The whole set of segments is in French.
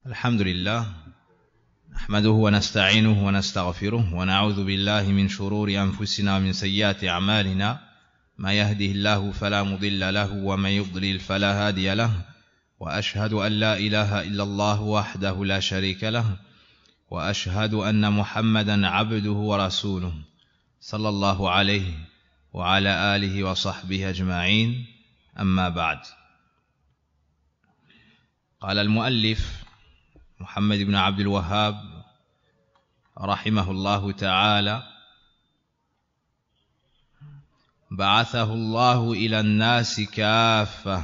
الحمد لله نحمده ونستعينه ونستغفره ونعوذ بالله من شرور أنفسنا ومن سيئات أعمالنا ما يهده الله فلا مضل له ومن يضلل فلا هادي له وأشهد أن لا إله إلا الله وحده لا شريك له وأشهد أن محمدا عبده ورسوله صلى الله عليه وعلى آله وصحبه أجمعين أما بعد. قال المؤلف محمد بن عبد الوهاب رحمه الله تعالى: بعثه الله إلى الناس كافة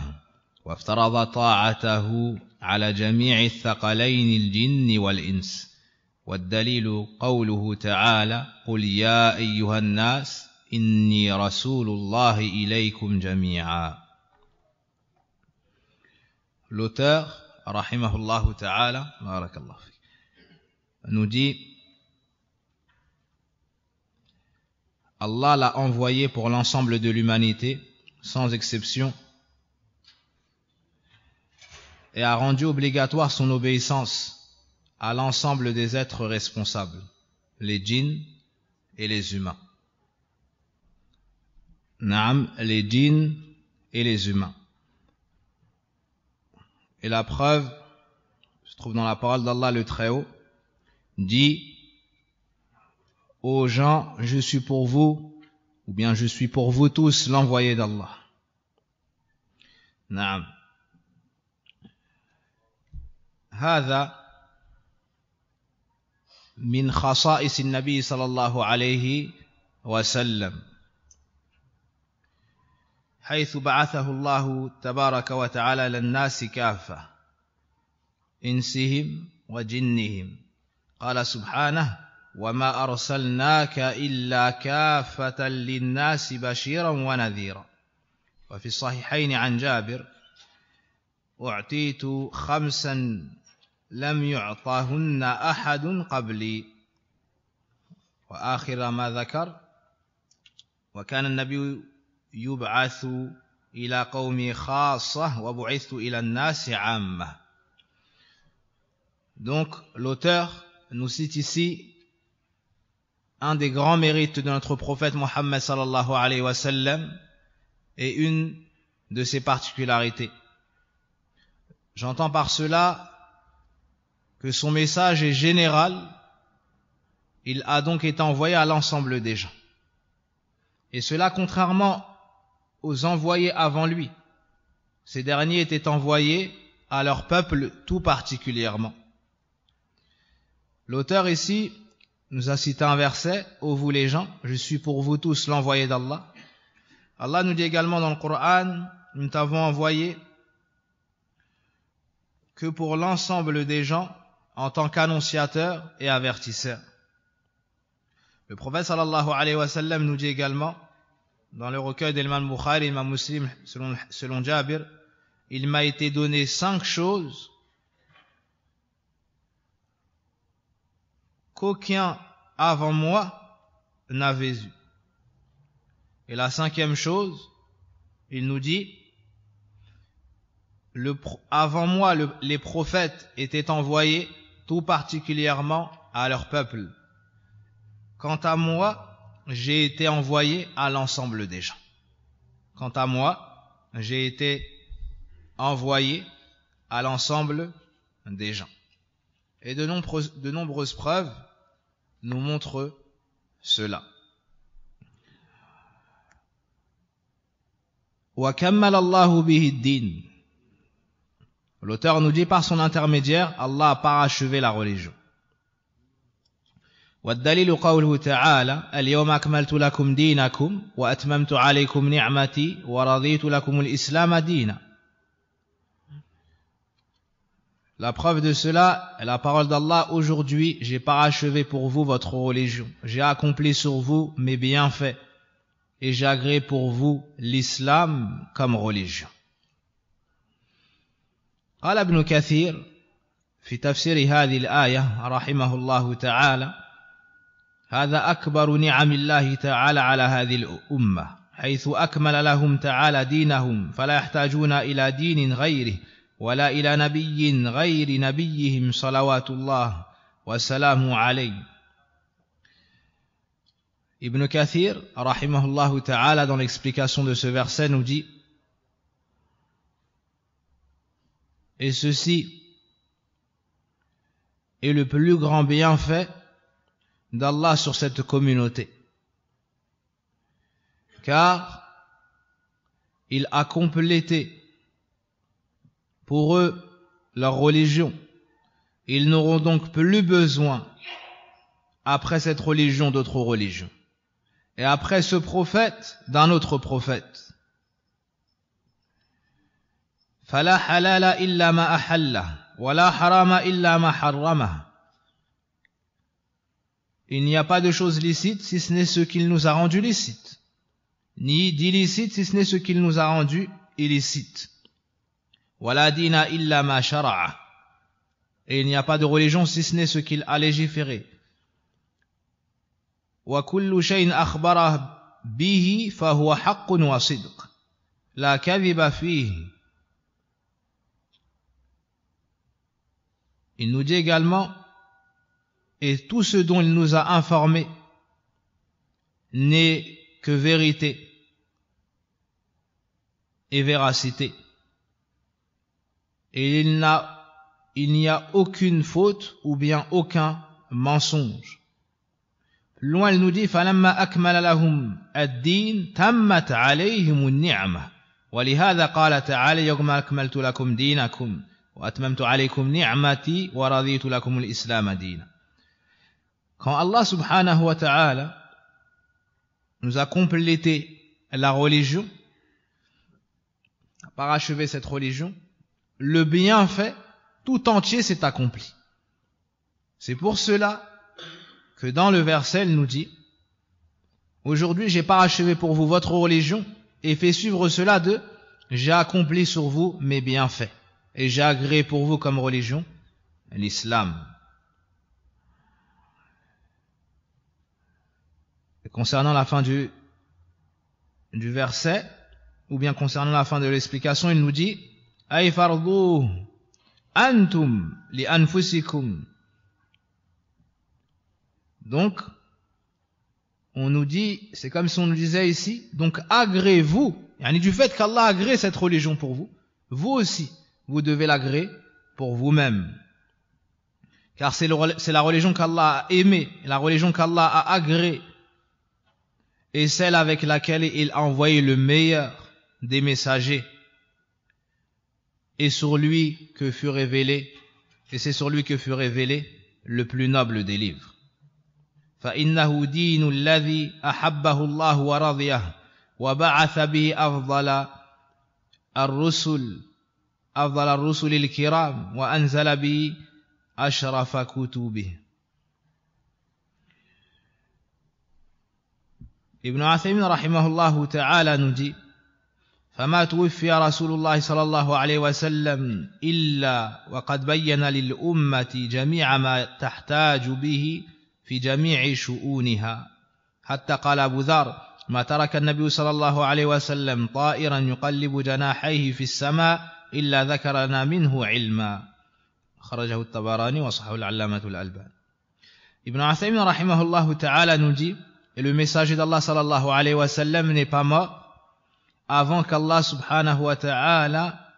وافترض طاعته على جميع الثقلين الجن والإنس، والدليل قوله تعالى: قل يا أيها الناس إني رسول الله إليكم جميعا. L'auteur rahimahullah ta'ala, barakallahu fik, nous dit: Allah l'a envoyé pour l'ensemble de l'humanité, sans exception, et a rendu obligatoire son obéissance à l'ensemble des êtres responsables, les djinns et les humains. Naam, les djinns et les humains. Et la preuve se trouve dans la parole d'Allah le Très-Haut, dit: ô gens, je suis pour vous, ou bien je suis pour vous tous l'envoyé d'Allah. Naam. هذا من خصائص النبي صلى الله عليه وسلم، حيث بعثه الله تبارك وتعالى للناس كافة إنسهم وجنهم. قال سبحانه: وما أرسلناك إلا كافة للناس بشيرا ونذيرا. وفي الصحيحين عن جابر: أعطيت 5 لم يعطهن أحد قبلي. وآخر ما ذكر: وكان النبي يبعث إلى قومه خاصة وبعثت إلى الناس عامة. Donc l'auteur nous cite ici un des grands mérites de notre prophète Mohammed sallallahu alayhi wa sallam et une de ses particularités. J'entends par cela que son message est général, il a donc été envoyé à l'ensemble des gens. Et cela contrairement aux envoyés avant lui. Ces derniers étaient envoyés à leur peuple tout particulièrement. L'auteur ici nous a cité un verset: ô vous les gens, je suis pour vous tous l'envoyé d'Allah. Allah nous dit également dans le Coran: nous t'avons envoyé que pour l'ensemble des gens en tant qu'annonciateur et avertisseur. Le prophète sallallahu alayhi wa sallam nous dit également dans le recueil d'Imam Bukhari et Imam Muslim selon Jabir: il m'a été donné 5 choses qu'aucun avant moi n'avait eu. Et la 5e chose, il nous dit: avant moi les prophètes étaient envoyés tout particulièrement à leur peuple. Quant à moi, j'ai été envoyé à l'ensemble des gens. Quant à moi, j'ai été envoyé à l'ensemble des gens. Et de nombreuses preuves nous montrent cela. وَكَمَّلَ اللَّهُ بِهِ الدِّينَ. L'auteur nous dit: par son intermédiaire, Allah a parachevé la religion. والدليل قوله تعالى: اليوم أكملت لكم دينكم وأتممت عليكم نعمتي ورضيت لكم الإسلام دينا. La preuve de cela est la parole d'Allah: aujourd'hui j'ai parachevé pour vous votre religion, j'ai accompli sur vous mes bienfaits et j'ai agréé pour vous l'islam comme religion. قال ابن كثير في تفسير هذه الآية رحمه الله تعالى: هذا أكبر نعم الله تعالى على هذه الأمة، حيث أكمل لهم تعالى دينهم فلا يحتاجون إلى دين غيره ولا إلى نبي غير نبيهم صلوات الله وسلامه عليه. Ibn Kathir, rahimahullah ta'ala, dans l'explication de ce verset, nous dit: et ceci est le plus grand bienfait d'Allah sur cette communauté, car il a complété pour eux leur religion. Ils n'auront donc plus besoin, après cette religion, d'autres religions. Et après ce prophète, d'un autre prophète. فَلَا حَلَالَ إِلَّا مَا أَحَلَّهُ وَلَا حَرَامَ إِلَّا مَا حَرَّمَهُ. Il n'y a pas de choses licites si ce n'est ce qu'il nous a rendu licites, ni d'illicite si ce n'est ce qu'il nous a rendu illicite. وَلَا دِينَ إِلَّا مَا شَرَعَهُ. Et il n'y a pas de religion si ce n'est ce qu'il a légiféré. وَكُلُّ شَيْءٍ أَخْبَرَهُ بِهِ فَهُوَ حَقٌّ وَصِدْقٌ لَا كَذِبَ فِيهِ. Il nous dit également: et tout ce dont il nous a informé n'est que vérité et véracité. Et il n'y a aucune faute ou bien aucun mensonge. Loin, il nous dit: فَلَمَّا أَكْمَلَ لَهُمْ الدِّينَ تَمَّتْ عَلَيْهِمُ النِّعْمَةُ وَلِهَذَا قَالَ تَعَالَى يَوْمَ أَكْمَلْتُ لَكُمْ دِينَكُمْ وَأَتْمَمْتُ عَلَيْكُمْ نِعْمَتِي وَرَضِيتُ لَكُمُ الْإِسْلَامَ دِينًا. Quand Allah subhanahu wa ta'ala nous a complété la religion, a parachevé cette religion, le bienfait tout entier s'est accompli. C'est pour cela que dans le verset, il nous dit: aujourd'hui j'ai parachevé pour vous votre religion et fait suivre cela de j'ai accompli sur vous mes bienfaits et j'ai agréé pour vous comme religion l'islam. Et concernant la fin du verset, ou bien concernant la fin de l'explication, il nous dit: ay farduhu antum li anfusikum. Donc, on nous dit, c'est comme si on nous disait ici, donc agréez-vous, du fait qu'Allah agrée cette religion pour vous, vous aussi, vous devez l'agréer pour vous-même. Car c'est la religion qu'Allah a aimée, la religion qu'Allah a agréée, et celle avec laquelle il a envoyé le meilleur des messagers, et c'est sur lui que fut révélé le plus noble des livres. فإنه دين الذي أحبه الله ورضيه وبعث به أفضل الرسل الكرام وأنزل به أشرف كتبه. Ibn Uthaymin rahimahullah ta'ala nous dit: فما توفي رسول الله صلى الله عليه وسلم إلا وقد بين للأمة جميع ما تحتاج به في جميع شؤونها حتى قال أبو ذر: ما ترك النبي صلى الله عليه وسلم طائرا يقلب جناحيه في السماء إلا ذكر لنا منه علما. خرجه الطبراني وصححه العلامة الألباني. Ibn Uthaymin rahimahullah ta'ala nous dit: et le messager d'Allah sallallahu alayhi wa sallam n'est pas mort avant qu'Allah subhanahu wa ta'ala,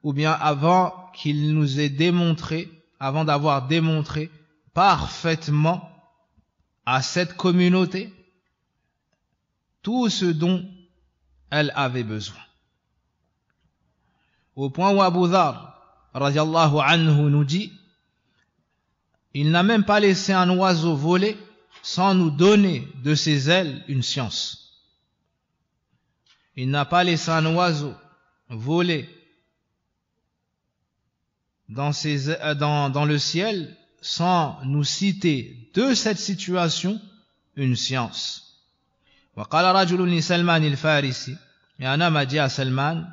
ou bien avant qu'il nous ait démontré, avant d'avoir démontré parfaitement à cette communauté tout ce dont elle avait besoin. Au point où Abu Dhar radiallahu anhu nous dit: il n'a même pas laissé un oiseau voler sans nous donner de ses ailes une science. Il n'a pas laissé un oiseau voler dans le ciel sans nous citer de cette situation une science. وقال رجل لسلمان الفارسي: et un homme a dit à Salman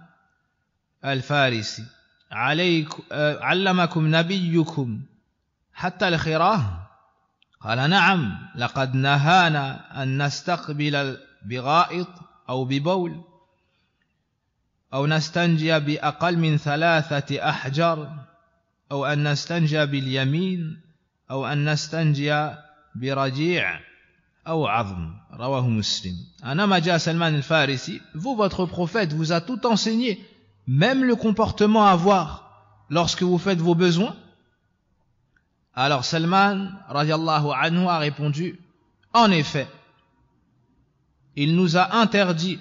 al-Farisi: علمكم نبيكم حتى الخراه؟ قال: نعم، لقد نهانا أن نستقبل بغائط أو ببول أو نستنجي بأقل من 3 أحجار أو أن نستنجي باليمين أو أن نستنجي برجيع أو عظم رواه مسلم. Un homme a dit à Salman al-Farisi, vous, votre prophète, vous a tout enseigné, même le comportement à avoir lorsque vous faites vos besoins. Alors Salman radiallahu anhu a répondu, en effet, il nous a interdit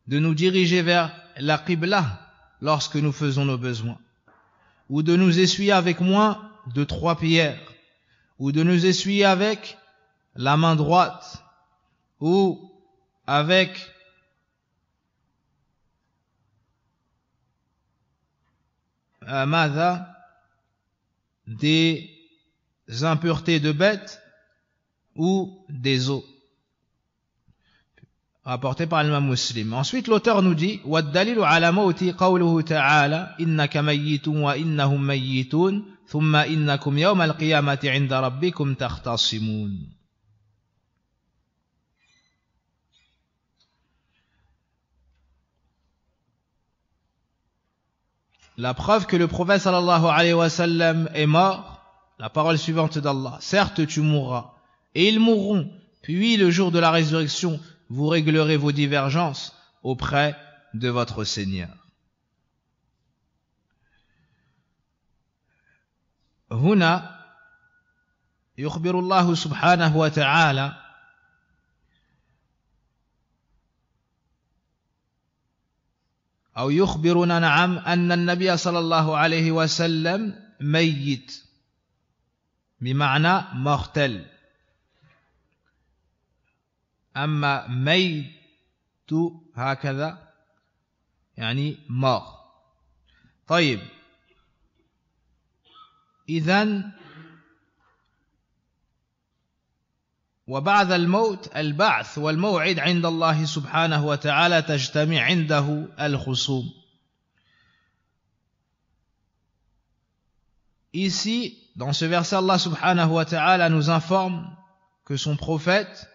de nous diriger vers la qibla lorsque nous faisons nos besoins, ou de nous essuyer avec moins de 3 pierres, ou de nous essuyer avec la main droite, ou avec des impuretés de bêtes ou des os. Rapporté par l'imam Muslim. Ensuite, l'auteur nous dit وَالدَّلِيلُ عَلَى مَوْتِ قَوْلُهُ تَعَالَى إِنَّكَ مَيِّتٌ وَإِنَّهُمْ مَيِّتُونَ ثُمَّ إِنَّكُمْ يَوْمَ الْقِيَامَةِ عِنْدَ رَبِّكُمْ تَخْتَصِمُونَ. La preuve que le prophète sallallahu alayhi wa sallam est mort, la parole suivante d'Allah, certes tu mourras, et ils mourront, puis le jour de la résurrection, vous réglerez vos divergences auprès de votre Seigneur. هنا يخبر الله سبحانه وتعالى أو يخبرنا نعم أن النبي صلى الله عليه وسلم ميت بمعنى mortel. أما ميت هكذا يعني mort. طيب إذن وبعد الموت البعث والموعد عند الله سبحانه وتعالى تجتمع عنده الخصوم. Ici, dans ce verset, Allah subhanahu wa ta'ala nous informe que son prophète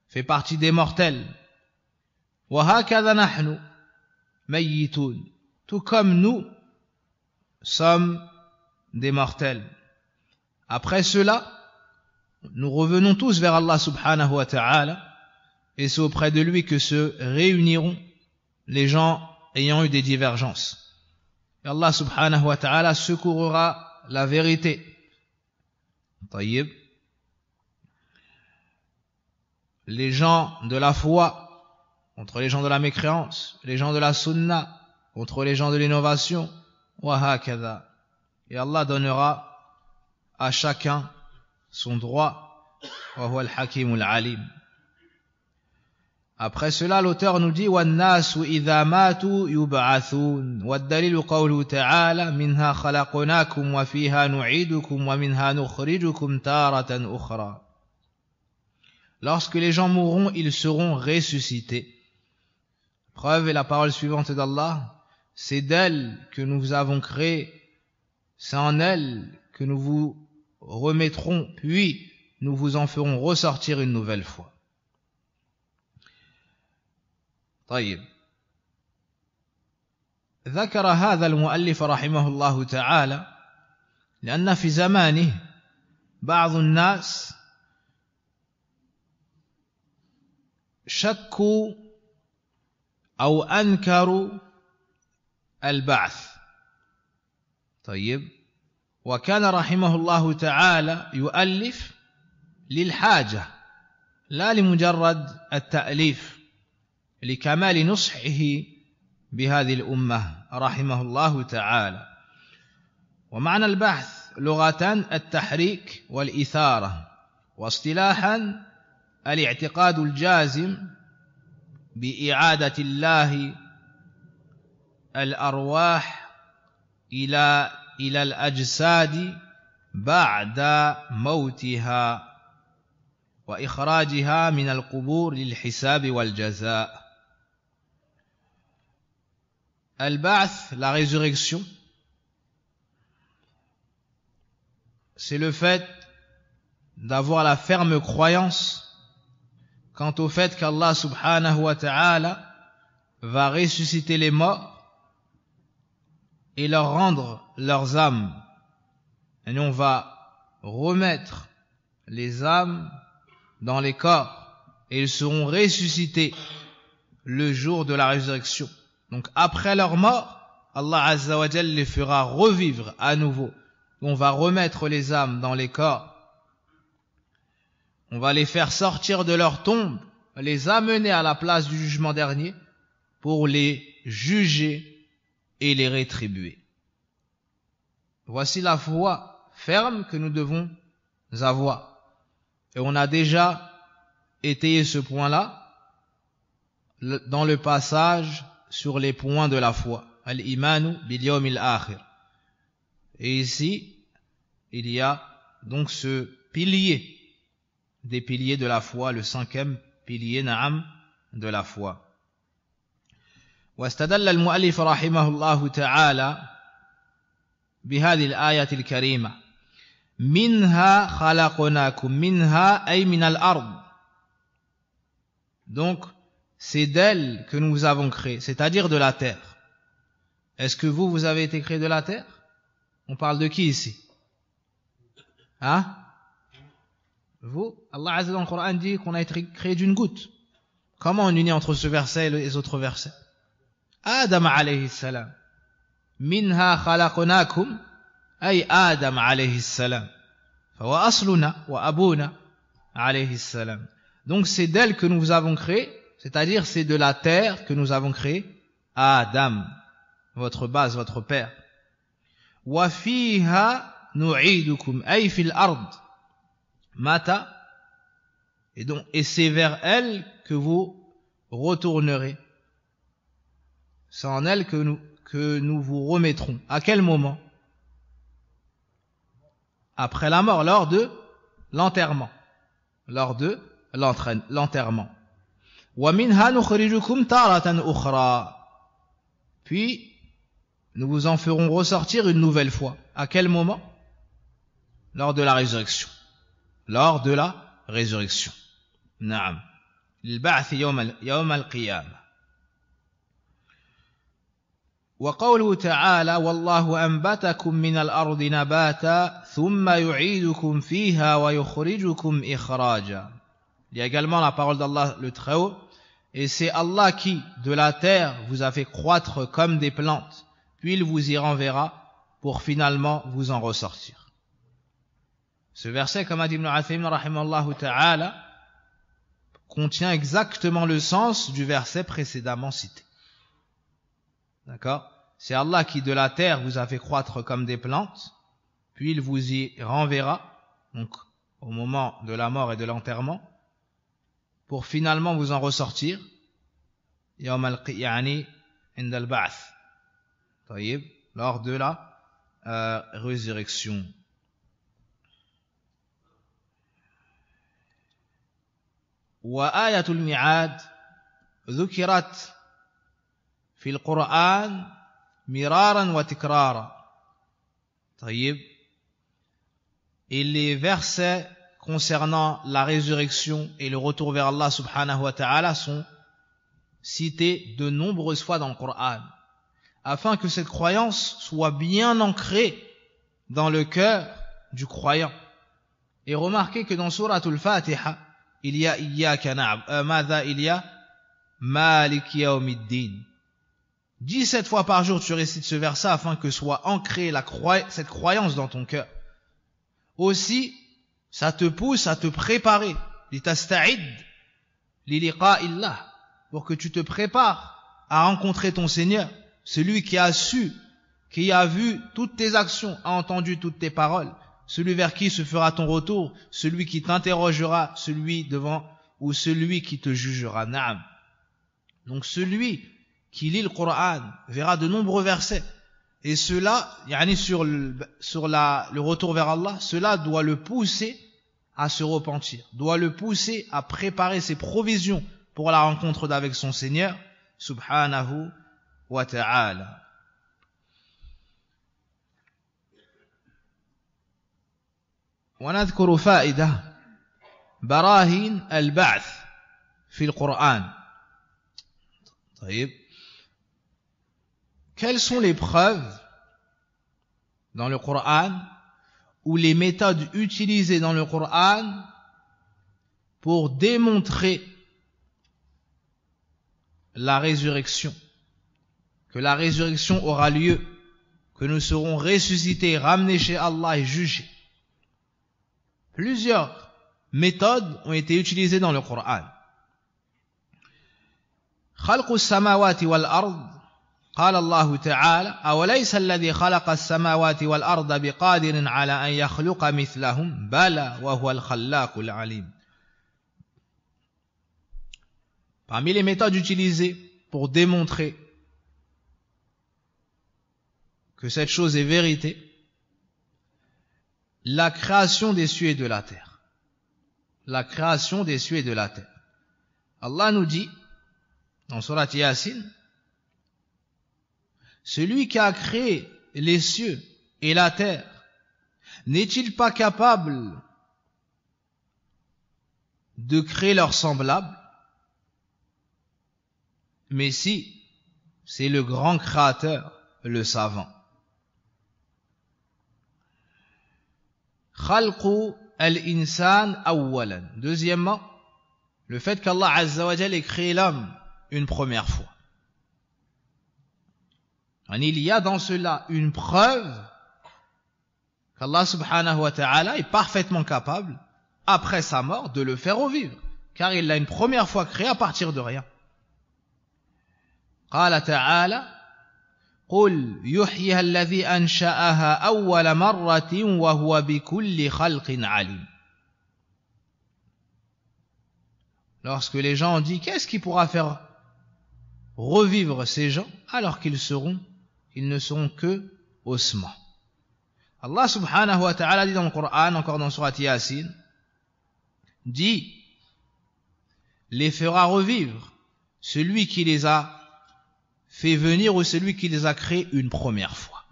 fait partie des mortels. وَهَكَذَا نَحْنُ مَيِّتُونَ. Tout comme nous sommes des mortels. Après cela, nous revenons tous vers Allah subhanahu wa ta'ala et c'est auprès de lui que se réuniront les gens ayant eu des divergences. Et Allah subhanahu wa ta'ala secourra la vérité. Taïb. Les gens de la foi contre les gens de la mécréance, les gens de la sunna contre les gens de l'innovation, wa hakadha. Et Allah donnera à chacun son droit, wa huwa al-hakim al-alim. Après cela, l'auteur nous dit وَالنَّاسُ إِذَا مَاتُوا يُبْعَثُونَ وَالدَّلِيلُ قَوْلُهُ تَعَالَى مِنْهَا خَلَقْنَاكُمْ وَفِيهَا نُعِيدُكُمْ وَمِنْهَا نُخْرِجُكُمْ تَارَةً أُخْرَى. Lorsque les gens mourront, ils seront ressuscités. Preuve est la parole suivante d'Allah, c'est d'elle que nous vous avons créé, c'est en elle que nous vous remettrons, puis nous vous en ferons ressortir une nouvelle fois. طيب ذكر هذا المؤلف رحمه الله تعالى لأن في زمانه بعض الناس شكوا أو أنكروا البعث. طيب وكان رحمه الله تعالى يؤلف للحاجة لا لمجرد التأليف لكمال نصحه بهذه الأمة رحمه الله تعالى. ومعنى البحث لغة التحريك والإثارة، واصطلاحا الاعتقاد الجازم بإعادة الله الأرواح إلى الأجساد بعد موتها وإخراجها من القبور للحساب والجزاء. Al-Ba'th, la résurrection, c'est le fait d'avoir la ferme croyance quant au fait qu'Allah subhanahu wa ta'ala va ressusciter les morts et leur rendre leurs âmes. Et on va remettre les âmes dans les corps et ils seront ressuscités le jour de la résurrection. Donc après leur mort, Allah Azza wa Jal les fera revivre à nouveau. On va remettre les âmes dans les corps. On va les faire sortir de leur tombe, les amener à la place du jugement dernier pour les juger et les rétribuer. Voici la foi ferme que nous devons avoir. Et on a déjà étayé ce point-là dans le passage sur les points de la foi. Al-imanu bil yawmil akhir. Et ici, il y a donc ce pilier, des piliers de la foi, le 5e pilier, na'am, de la foi. واستدل المؤلف رحمه الله تعالى بهذه الآية الكريمة منها خلقناكم منها أي من الأرض. Donc c'est d'elle que nous vous avons créé, c'est-à-dire de la terre. Est-ce que vous avez été créé de la terre? On parle de qui ici? Hein? Vous? Allah Azza wa Jalla dans le Coran dit qu'on a été créé d'une goutte. Comment on unit entre ce verset et les autres versets? Adam alayhi salam. Minha khalaqnakum ay Adam alayhi salam. Fa asluna wa abuna alayhi salam. Donc c'est d'elle que nous vous avons créé, c'est-à-dire c'est de la terre que nous avons créé Adam, votre base, votre père. Wa fiha nu'idukum ay fil ard. Mata, et c'est vers elle que vous retournerez. C'est en elle que nous vous remettrons. À quel moment? Après la mort, lors de l'enterrement. Lors de l'enterrement. وَمِنْهَا نُخْرِجُكُمْ تَارَةً أُخْرَى. Puis, nous vous en ferons ressortir une nouvelle fois. À quel moment? Lors de la résurrection. Lors de la résurrection. Naam. للبعث يوم القيامة. وقوله تعالى والله أنبتكم من الأرض نباتا ثم يعيدكم فيها ويخرجكم إخراجا. Il y a également la parole d'Allah le Très-Haut, et c'est Allah qui, de la terre, vous a fait croître comme des plantes, puis il vous y renverra pour finalement vous en ressortir. Ce verset, comme a dit Ibn Uthaymin rahimahullah ta'ala, contient exactement le sens du verset précédemment cité. D'accord? C'est Allah qui de la terre vous a fait croître comme des plantes, puis il vous y renverra, donc au moment de la mort et de l'enterrement, pour finalement vous en ressortir, yani inda al-ba'th, lors de la résurrection. وآية الميعاد ذكرت في القرآن مرارا وتكرارا. طيب. Et les versets concernant la résurrection et le retour vers Allah subhanahu wa ta'ala sont cités de nombreuses fois dans le Coran, afin que cette croyance soit bien ancrée dans le cœur du croyant. Et remarquez que dans Suratul Fatiha, il y a Iyyaka na'budu, il y a Malik Yawmiddin. 17 fois par jour tu récites ce verset afin que soit ancrée cette croyance dans ton cœur. Aussi, ça te pousse à te préparer, litasta'id li liqa'illah, pour que tu te prépares à rencontrer ton Seigneur, celui qui a su, qui a vu toutes tes actions, a entendu toutes tes paroles, celui vers qui se fera ton retour, celui qui t'interrogera, celui devant ou celui qui te jugera. Naam. Donc celui qui lit le Coran verra de nombreux versets, et cela, yani sur le retour vers Allah, cela doit le pousser à se repentir, doit le pousser à préparer ses provisions pour la rencontre avec son Seigneur subhanahu wa ta'ala. ونذكر فائدة براهين البعث في القرآن. طيب. Quelles sont les preuves dans le Coran ou les méthodes utilisées dans le Coran pour démontrer la résurrection, que la résurrection aura lieu, que nous serons ressuscités, ramenés chez Allah et jugés. Plusieurs méthodes ont été utilisées dans le Coran. خلق السماوات والأرض قال الله تعالى أوليس الذي خلق السماوات والأرض بقادر على أن يخلق مثلهم بلى وهو الخلاق العليم. Parmi les méthodes utilisées pour démontrer que cette chose est vérité, la création des cieux et de la terre. La création des cieux et de la terre. Allah nous dit dans Surat Yasin, celui qui a créé les cieux et la terre, n'est-il pas capable de créer leurs semblables? Mais si, c'est le grand créateur, le savant. Khalqu al-insan awwalan. Deuxièmement, le fait qu'Allah Azza wa Jalla ait créé l'homme une première fois. Il y a dans cela une preuve qu'Allah subhanahu wa ta'ala est parfaitement capable, après sa mort, de le faire revivre, car il l'a une première fois créé à partir de rien. قال تعالى قل يحييها الذي أنشأها أول مرة وهو بكل خلق عليم. Lorsque les gens ont dit qu'est-ce qui pourra faire revivre ces gens alors qu'ils ne seront que ossements. Allah subhanahu wa ta'ala dit dans le Coran, encore dans Surat Yasin, dit les fera revivre celui qui les a fait venir ou celui qui les a créés une première fois.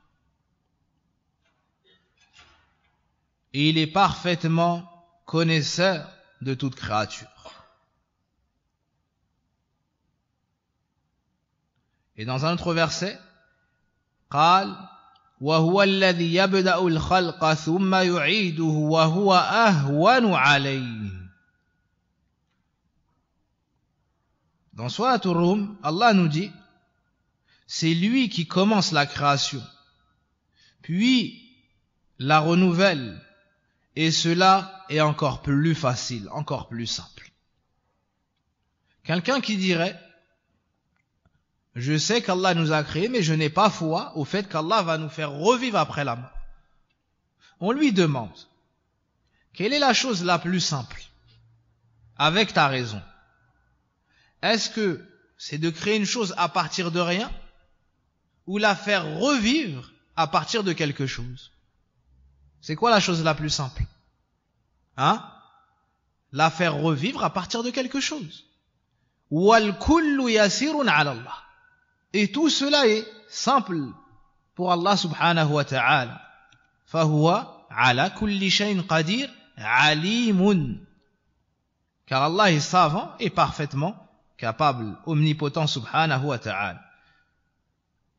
Et il est parfaitement connaisseur de toute créature. Et dans un autre verset, قال وهو الذي يبدأ الخلق ثم يعيده وهو أهون عليه. Dans Surat Ar-Rum, Allah nous dit c'est lui qui commence la création, puis la renouvelle, et cela est encore plus facile, encore plus simple. Quelqu'un qui dirait je sais qu'Allah nous a créés, mais je n'ai pas foi au fait qu'Allah va nous faire revivre après la mort. On lui demande, quelle est la chose la plus simple? Avec ta raison. Est-ce que c'est de créer une chose à partir de rien, ou la faire revivre à partir de quelque chose? C'est quoi la chose la plus simple? La faire revivre à partir de quelque chose. Wal kullu yasirun ala Allah. Et tout cela est simple pour Allah subhanahu wa ta'ala. Fahuwa ala kulli shay'in qadir alimun. Car Allah est savant et parfaitement capable, omnipotent subhanahu wa ta'ala.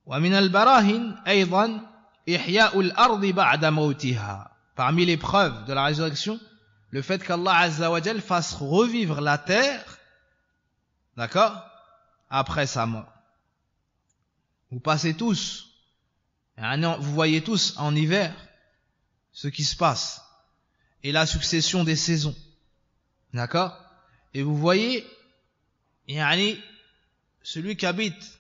Wa min al-barahin aydan ihya'u al-ardi ba'da mawtiha. Parmi les preuves de la résurrection, le fait qu'Allah azza wa jalla fasse revivre la terre, d'accord, après sa mort. Vous passez tous, vous voyez tous en hiver ce qui se passe et la succession des saisons, d'accord? Et vous voyez, celui qui habite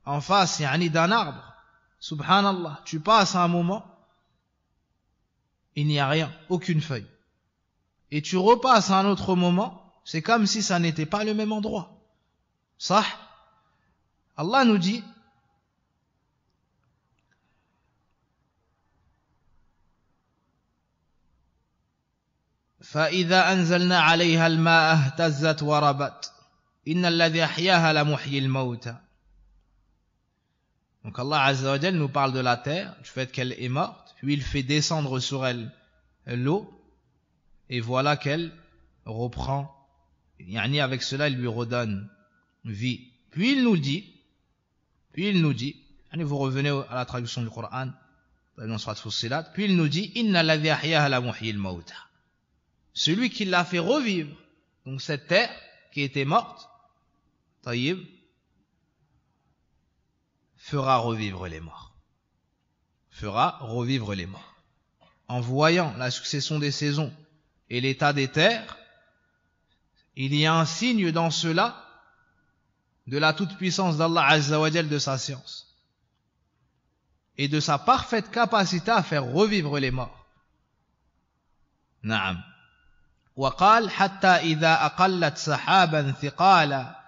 en face, d'un arbre, subhanallah, tu passes à un moment, il n'y a rien, aucune feuille. Et tu repasses à un autre moment, c'est comme si ça n'était pas le même endroit. Sah? Allah nous dit, فإذا أنزلنا عليها الماء اهتزت وربت إن الذي أحياها لمحيي الموتى. Donc Allah Azza wa Jalla nous parle de la terre, du fait qu'elle est morte, puis il fait descendre sur elle l'eau, et voilà qu'elle reprend, avec cela il lui redonne vie. Puis il nous dit, vous revenez à la traduction du Coran, Puis il nous dit Inna alladhi ahyaha la muhyil mauta. Celui qui l'a fait revivre, donc cette terre qui était morte, taïb, fera revivre les morts. Fera revivre les morts. En voyant la succession des saisons et l'état des terres, il y a un signe dans cela de la toute-puissance d'Allah Azza wa Jal, de sa science et de sa parfaite capacité à faire revivre les morts. Naam. وقال حتى إذا أقلت سحابا ثقالا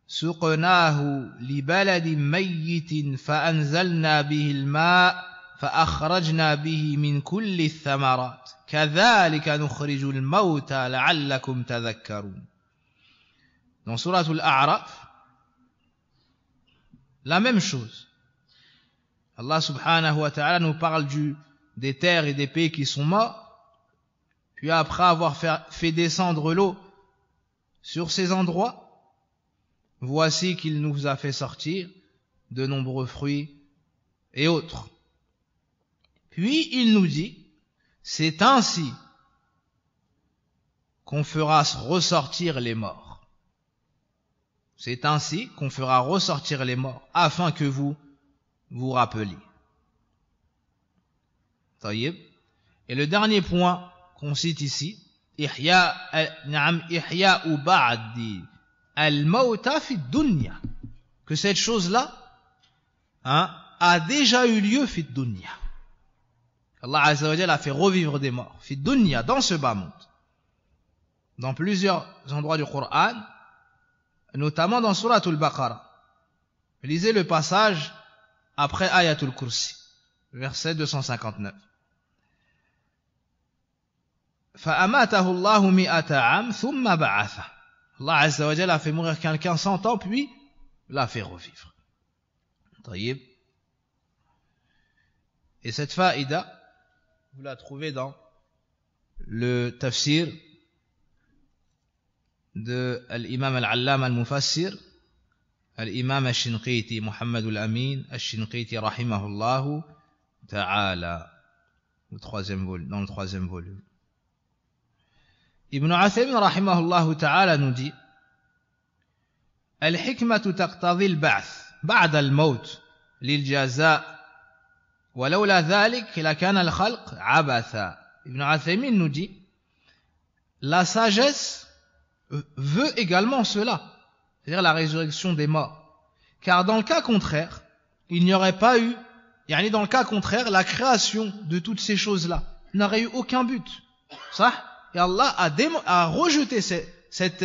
سقناه لبلد ميت فأنزلنا به الماء فأخرجنا به من كل الثمرات كذلك نخرج الموتى لعلكم تذكرون. Dans Surat Al-A'raf, la même chose. Allah subhanahu wa ta'ala nous parle des terres et des pays qui sont morts. Puis après avoir fait descendre l'eau sur ces endroits, voici qu'il nous a fait sortir de nombreux fruits et autres. Puis il nous dit, c'est ainsi qu'on fera ressortir les morts. C'est ainsi qu'on fera ressortir les morts, afin que vous vous rappeliez. Taïb. Et le dernier point qu'on cite ici, ihya'u ba'di al-mawta fi dunya, que cette chose-là a déjà eu lieu fi dunya. Allah Azza wa Jalla a fait revivre des morts fi dunya, dans ce bas monde. Dans plusieurs endroits du Coran, notamment dans Surat Al-Baqarah. Lisez le passage après Ayatul Kursi, verset 259. فَأَمَاتَهُ اللَّهُ مِئَةَ عَامٍ ثُمَّ بَعَثَهُ. Allah Azza wa Jalla a fait mourir quelqu'un 100 ans, puis l'a fait revivre. Taïb. Et cette faïda, vous la trouvez dans le tafsir de l'imam al-Allam al-Mufassir, l'imam al-Shinqiti, Muhammad al-Amin al-Shinqiti rahimahullahu ta'ala, dans le troisième volume. Ibn Uthaymin rahimahullahu ta'ala nous dit الحكمة تقتضي البعث بعد الموت للجزاء ولولا ذلك لكان الخلق عبثا. Ibn Uthaymin nous dit la sagesse veut également cela, c'est-à-dire la résurrection des morts, car dans le cas contraire il n'y aurait pas eu, dans le cas contraire la création de toutes ces choses-là n'aurait eu aucun but. Ça, et Allah a rejeté cette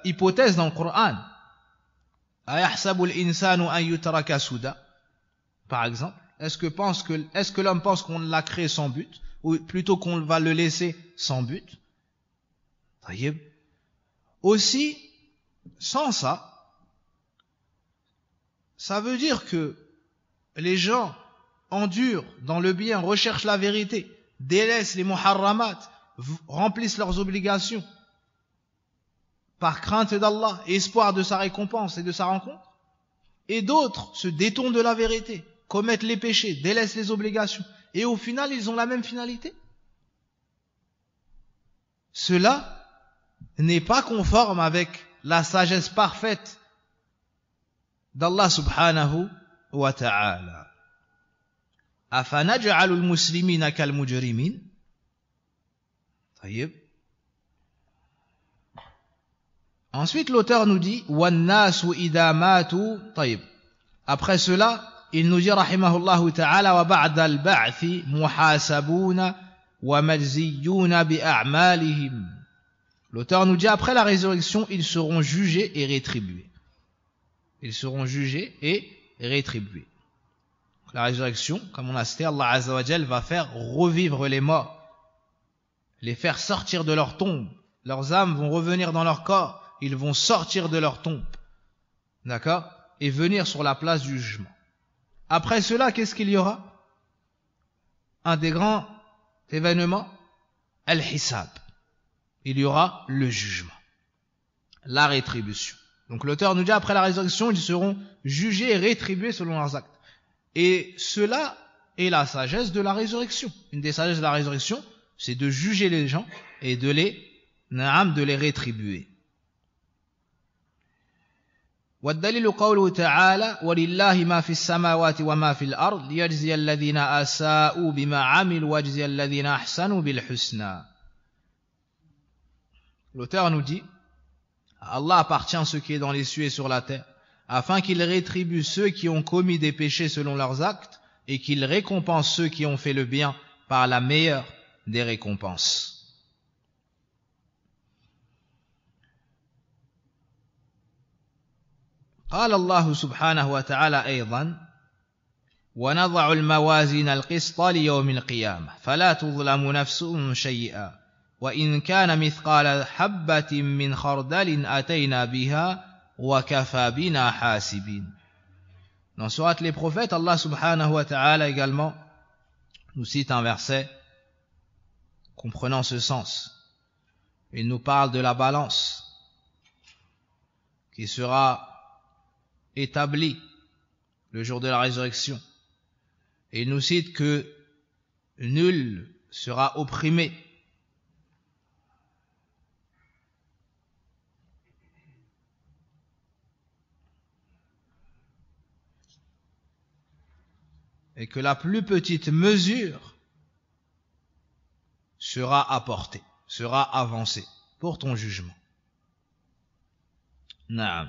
hypothèse dans le Coran. Ayahsabu al-insanu an yutraka suda, par exemple. Est-ce que l'homme pense qu'on l'a créé sans but, ou plutôt qu'on va le laisser sans but? Taïb. Aussi, sans ça, ça veut dire que les gens endurent dans le bien, recherchent la vérité, délaissent les muharramat, remplissent leurs obligations par crainte d'Allah et espoir de sa récompense et de sa rencontre, et d'autres se détournent de la vérité, commettent les péchés, délaissent les obligations, et au final ils ont la même finalité. Cela n'est pas conforme avec la sagesse parfaite d'Allah subhanahu wa ta'ala. أَفَنَجْعَلُ الْمُسْلِمِينَ كَالْمُجْرِمِينَ. Ensuite l'auteur nous dit وَالنَّاسُ إِذَا مَاتُوا. Après cela il nous dit rahimahullahu ta'ala وَبَعْدَ الْبَعْثِ مُحَاسَبُونَ وَمَجْزِيُّونَ بِأَعْمَالِهِمْ. L'auteur nous dit après la résurrection ils seront jugés et rétribués. Ils seront jugés et rétribués. La résurrection, comme on a cité, Allah Azza wa Jal va faire revivre les morts, les faire sortir de leur tombe. Leurs âmes vont revenir dans leur corps, ils vont sortir de leur tombe, d'accord, et venir sur la place du jugement. Après cela, qu'est-ce qu'il y aura? Un des grands événements, al-hisab. Il y aura le jugement, la rétribution. Donc l'auteur nous dit après la résurrection, ils seront jugés et rétribués selon leurs actes. Et cela et la sagesse de la résurrection. Une des sagesses de la résurrection, c'est de juger les gens et de les rétribuer. والدليل قوله تعالى ولله ما في السماوات وما في الأرض ليجزي الذين أساءوا بما عملوا ويجزي الذين أحسنوا بالحسنى. L'auteur nous dit, à Allah appartient ce qui est dans les cieux et sur la terre, afin qu'il rétribue ceux qui ont commis des péchés selon leurs actes et qu'il récompense ceux qui ont fait le bien par la meilleure des récompenses. قال الله سبحانه وتعالى أيضا ونضع الموازين القسط ليوم القيامة فلا تظلم نفس شيئا وإن كان مثقال حبة من خردل أتينا بها وكفى بنا حاسبين. Dans Surat les prophètes, Allah subhanahu wa ta'ala également nous cite un verset comprenant ce sens. Il nous parle de la balance qui sera établi le jour de la résurrection. Et il nous cite que nul sera opprimé. Et que la plus petite mesure sera apportée, sera avancée pour ton jugement. Naam.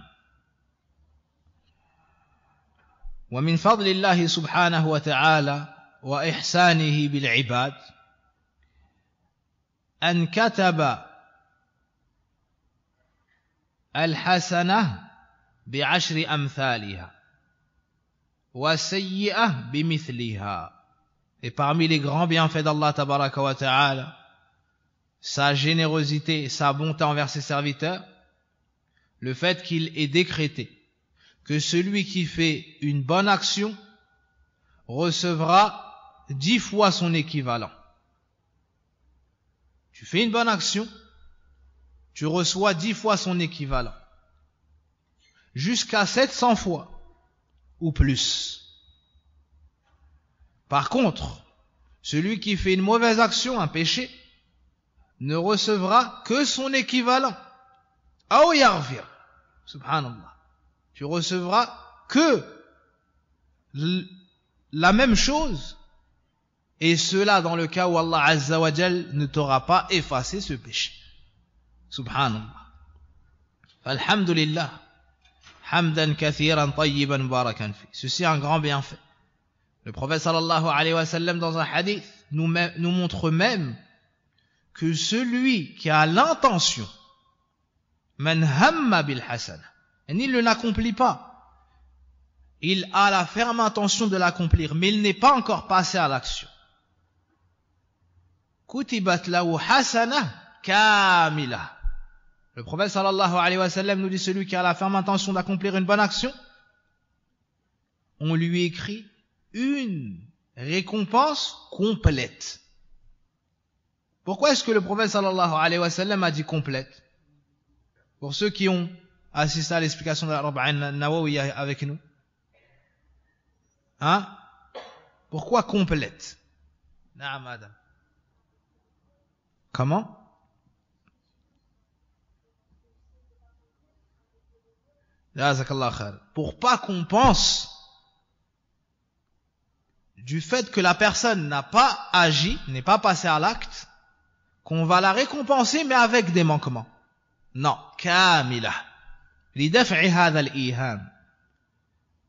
ومن فضل الله سبحانه وتعالى وإحسانه بالعباد أن كتب الحسنة بعشر أمثالها وسيئة بمثلها. Et parmi les grands bienfaits d'Allah tabaraka wa ta'ala, sa générosité, sa bonté envers ses serviteurs, le fait qu'il ait décrété que celui qui fait une bonne action recevra 10 fois son équivalent. Tu fais une bonne action, tu reçois 10 fois son équivalent. Jusqu'à 700 fois ou plus. Par contre, celui qui fait une mauvaise action, un péché, ne recevra que son équivalent. Aou yarfir. Subhanallah. Tu recevras que la même chose, et cela dans le cas où Allah Azza wa Jal ne t'aura pas effacé ce péché. Subhanallah. Alhamdulillah. Hamdan kathiran tayyiban barakan fi. Ceci est un grand bienfait. Le prophète sallallahu alayhi wa sallam dans un hadith nous montre même que celui qui a l'intention, man hamma bil hasana, il ne l'accomplit pas. Il a la ferme intention de l'accomplir, mais il n'est pas encore passé à l'action. Kutibat lahu hasana kamila. Le prophète sallallahu alayhi wa sallam nous dit, celui qui a la ferme intention d'accomplir une bonne action, on lui écrit une récompense complète. Pourquoi est-ce que le prophète sallallahu alayhi wa sallam a dit complète? Pour ceux qui ont assisté à l'explication de l'Arba'in Nawawi avec nous. Hein? Pourquoi complète? Naam madame. Comment? Pour pas qu'on pense du fait que la personne n'a pas agi, n'est pas passée à l'acte, qu'on va la récompenser mais avec des manquements. Non, kamila. Lidaf'i hadha al-iham.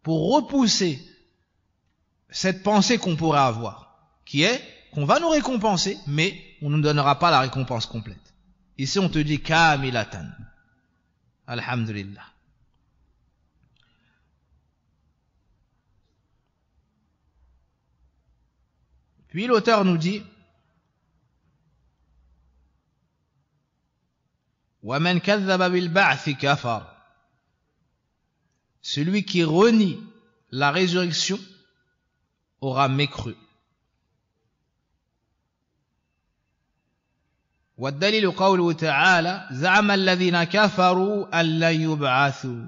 Pour repousser cette pensée qu'on pourrait avoir, qui est qu'on va nous récompenser, mais on ne nous donnera pas la récompense complète. Ici on te dit kamilatan. Alhamdulillah. Puis l'auteur nous dit وَمَنْ كَذَّبَ بِالْبَعْثِ كَفَرَ. Celui qui renie la résurrection aura mécru. وَالدَّلِيلُ قَوْلُهُ تَعَالَى زَعَمَ الَّذِينَ كَفَرُوا أَن لَّن يُبْعَثُوا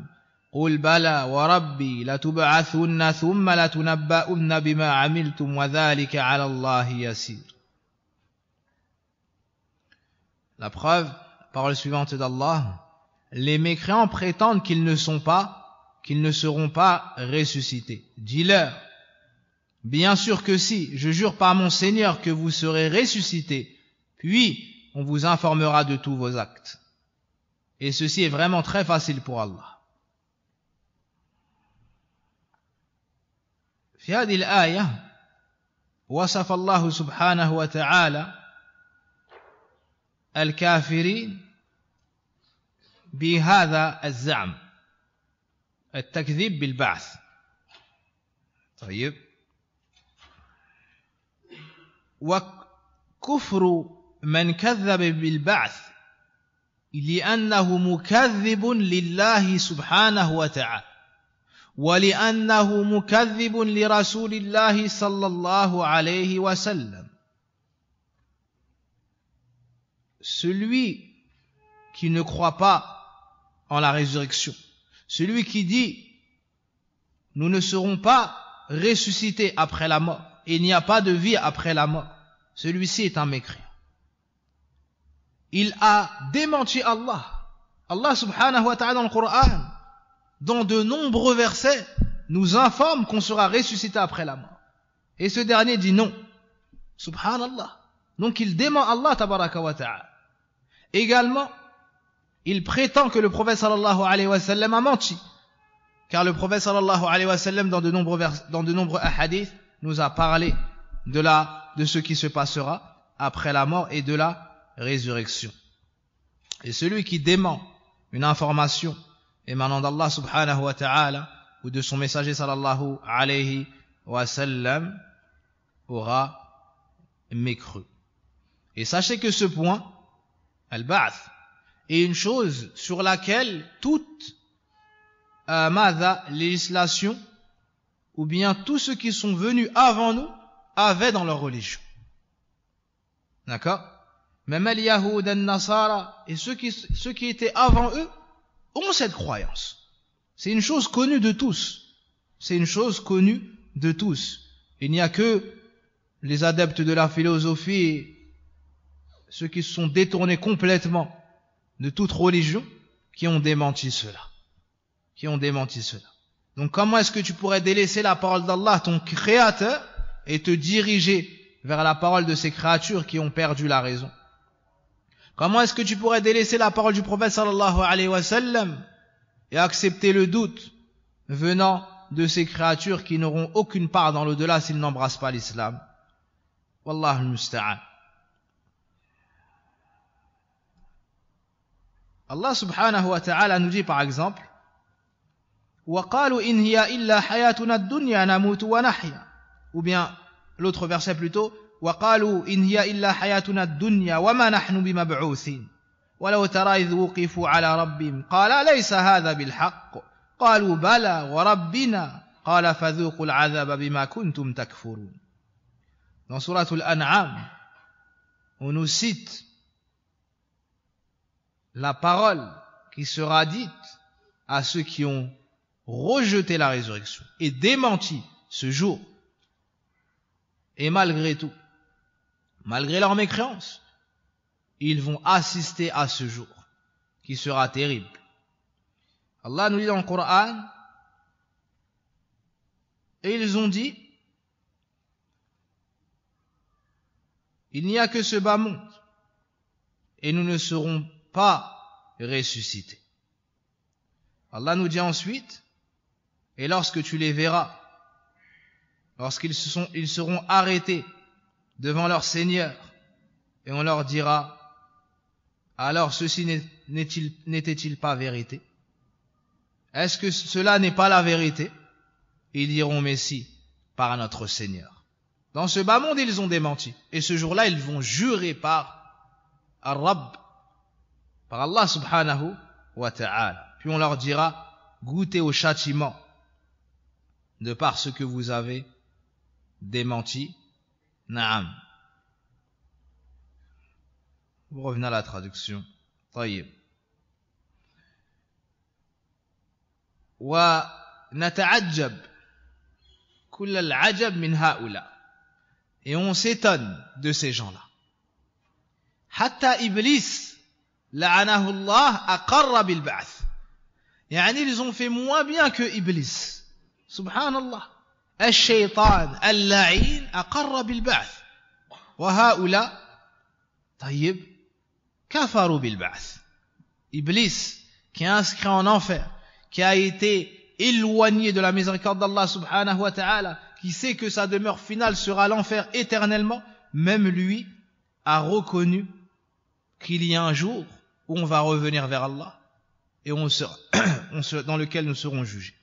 قل بلى وربي لتبعثن ثم لتنبؤن بما عملتم وذلك على الله يسير. La preuve, parole suivante d'Allah, les mécréants prétendent qu'ils ne seront pas ressuscités. Dis-leur, bien sûr que si, je jure par mon Seigneur que vous serez ressuscités, puis on vous informera de tous vos actes. Et ceci est vraiment très facile pour Allah. في هذه الآية وصف الله سبحانه وتعالى الكافرين بهذا الزعم التكذيب بالبعث. طيب، وكفر من كذب بالبعث لأنه مكذب لله سبحانه وتعالى ولأنه مكذب لرسول الله صلى الله عليه وسلم. Celui qui ne croit pas en la résurrection, celui qui dit nous ne serons pas ressuscités après la mort, il n'y a pas de vie après la mort, celui-ci est un mécréant. Il a démenti Allah. Allah subhanahu wa ta'ala dans le Coran, dans de nombreux versets, nous informe qu'on sera ressuscité après la mort. Et ce dernier dit non. Subhanallah. Donc il dément Allah tabaraka wa ta'ala. Également, il prétend que le prophète sallallahu alayhi wa sallam a menti. Car le prophète sallallahu alayhi wa sallam, dans de nombreux hadiths, nous a parlé de ce qui se passera après la mort et de la résurrection. Et celui qui dément une information émanant d'Allah subhanahu wa ta'ala ou de son messager sallallahu alayhi wa sallam aura mécru. Et sachez que ce point, al-ba'th, est une chose sur laquelle toute législation ou bien tous ceux qui sont venus avant nous avaient dans leur religion. D'accord? Même les Yahoud, les Nasara et ceux qui étaient avant eux ont cette croyance. C'est une chose connue de tous. C'est une chose connue de tous. Il n'y a que les adeptes de la philosophie et ceux qui se sont détournés complètement de toute religion qui ont démenti cela. Donc comment est-ce que tu pourrais délaisser la parole d'Allah, ton créateur, et te diriger vers la parole de ces créatures qui ont perdu la raison? Comment est-ce que tu pourrais délaisser la parole du prophète sallallahu alayhi wa sallam et accepter le doute venant de ces créatures qui n'auront aucune part dans l'au-delà s'ils n'embrassent pas l'islam? Wallahu al-musta'an. Allah subhanahu wa ta'ala nous dit par exemple وَقَالُوا إِنْ هِيَ إِلَّا حَيَاتُنَا الدُّنْيَا نَمُوتُ وَنَحْيَا. Ou bien l'autre verset plutôt وَقَالُوا إِنْ هِيَ إِلَّا حَيَاتُنَا الدُّنْيَا وَمَا نَحْنُ بِمَبْعُوثِينَ وَلَوْ تَرَى إِذْ وُقِفُوا عَلَى رَبِّهِمْ قَالَ لَيْسَ هَذَا بِالْحَقِّ قَالُوا بَلَى وَرَبِّنَا قَالَ فَذُوقُوا الْعَذَابَ بِمَا كُنْتُمْ تَكْفُرُونَ. Dans sourate Al-An'am, on nous cite la parole qui sera dite à ceux qui ont rejeté la résurrection et démenti ce jour. Et malgré tout, malgré leur mécréance, ils vont assister à ce jour qui sera terrible. Allah nous dit dans le Coran, et ils ont dit, il n'y a que ce bas monde et nous ne serons pas ressuscités. Allah nous dit ensuite, et lorsque tu les verras, lorsqu'ils seront arrêtés devant leur Seigneur, et on leur dira, alors ceci n'était-il pas vérité? Est-ce que cela n'est pas la vérité? Ils diront, mais si, par notre Seigneur. Dans ce bas monde, ils ont démenti. Et ce jour-là, ils vont jurer par Ar-Rabb, par Allah subhanahu wa ta'ala. Puis on leur dira, goûtez au châtiment de par ce que vous avez démenti. Naam. Vous revenez à la traduction. Tayyib. ونتعجب كل العجب من هؤلاء. Et on s'étonne de ces gens-là. حتى إبليس لعنه الله أقر بالبعث. يعني ils ont fait moins bien que Iblis. Subhanallah. الشيطان اللعين أقر بالبعث. وهؤلاء طيب كفروا بالبعث. Iblis qui est inscrit en enfer, qui a été éloigné de la miséricorde d'Allah subhanahu wa ta'ala, qui sait que sa demeure finale sera l'enfer éternellement, même lui a reconnu qu'il y a un jour où on va revenir vers Allah et dans lequel nous serons jugés.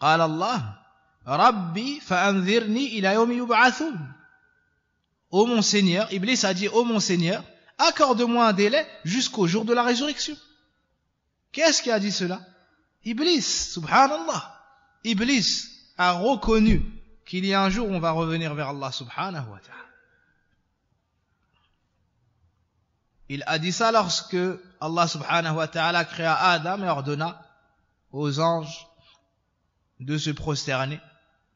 قال الله ربي فأنذرني إلى يوم يبعثون. Ô mon Seigneur, Iblis a dit, ô mon Seigneur, accorde-moi un délai jusqu'au jour de la résurrection. Qu'est-ce qui a dit cela? Iblis, subhanallah. Iblis a reconnu qu'il y a un jour où on va revenir vers Allah subhanahu wa ta'ala. Il a dit ça lorsque Allah subhanahu wa ta'ala créa Adam et ordonna aux anges de se prosterner.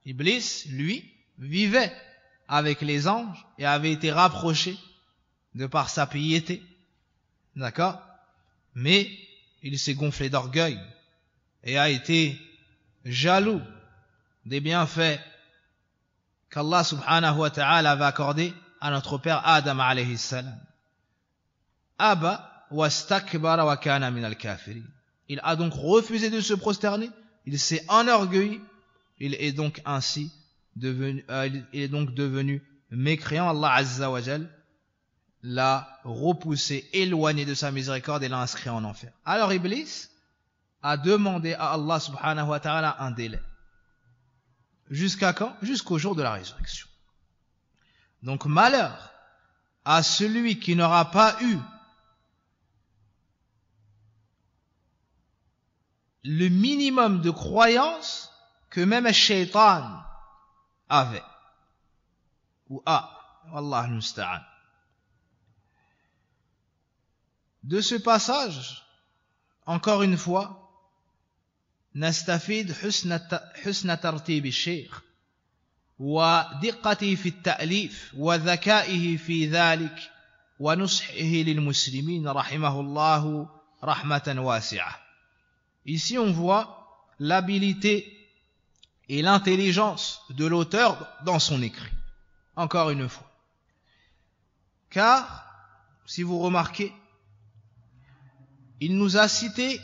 Iblis, lui, vivait avec les anges et avait été rapproché de par sa piété. D'accord? Mais il s'est gonflé d'orgueil et a été jaloux des bienfaits qu'Allah subhanahu wa ta'ala va accorder à notre père Adam alayhi salam. Aba wastakbara wa kana min al-kafirin. Il a donc refusé de se prosterner, il s'est enorgueilli, il est donc devenu mécréant. Allah azza wa jal l'a repoussé, éloigné de sa miséricorde et l'a inscrit en enfer. Alors Iblis a demandé à Allah subhanahu wa ta'ala un délai. Jusqu'à quand? Jusqu'au jour de la résurrection. Donc malheur à celui qui n'aura pas eu le minimum de croyance que même le shaitan avait ou a. Wallah al-musta'an. De ce passage, encore une fois, نستفيد حسن ترتيب الشيخ ودقته في التأليف وذكائه في ذلك ونصحه للمسلمين رحمه الله رحمة واسعة. Ici on voit l'habilité et l'intelligence de l'auteur dans son écrit. Encore une fois. Car, si vous remarquez, il nous a cité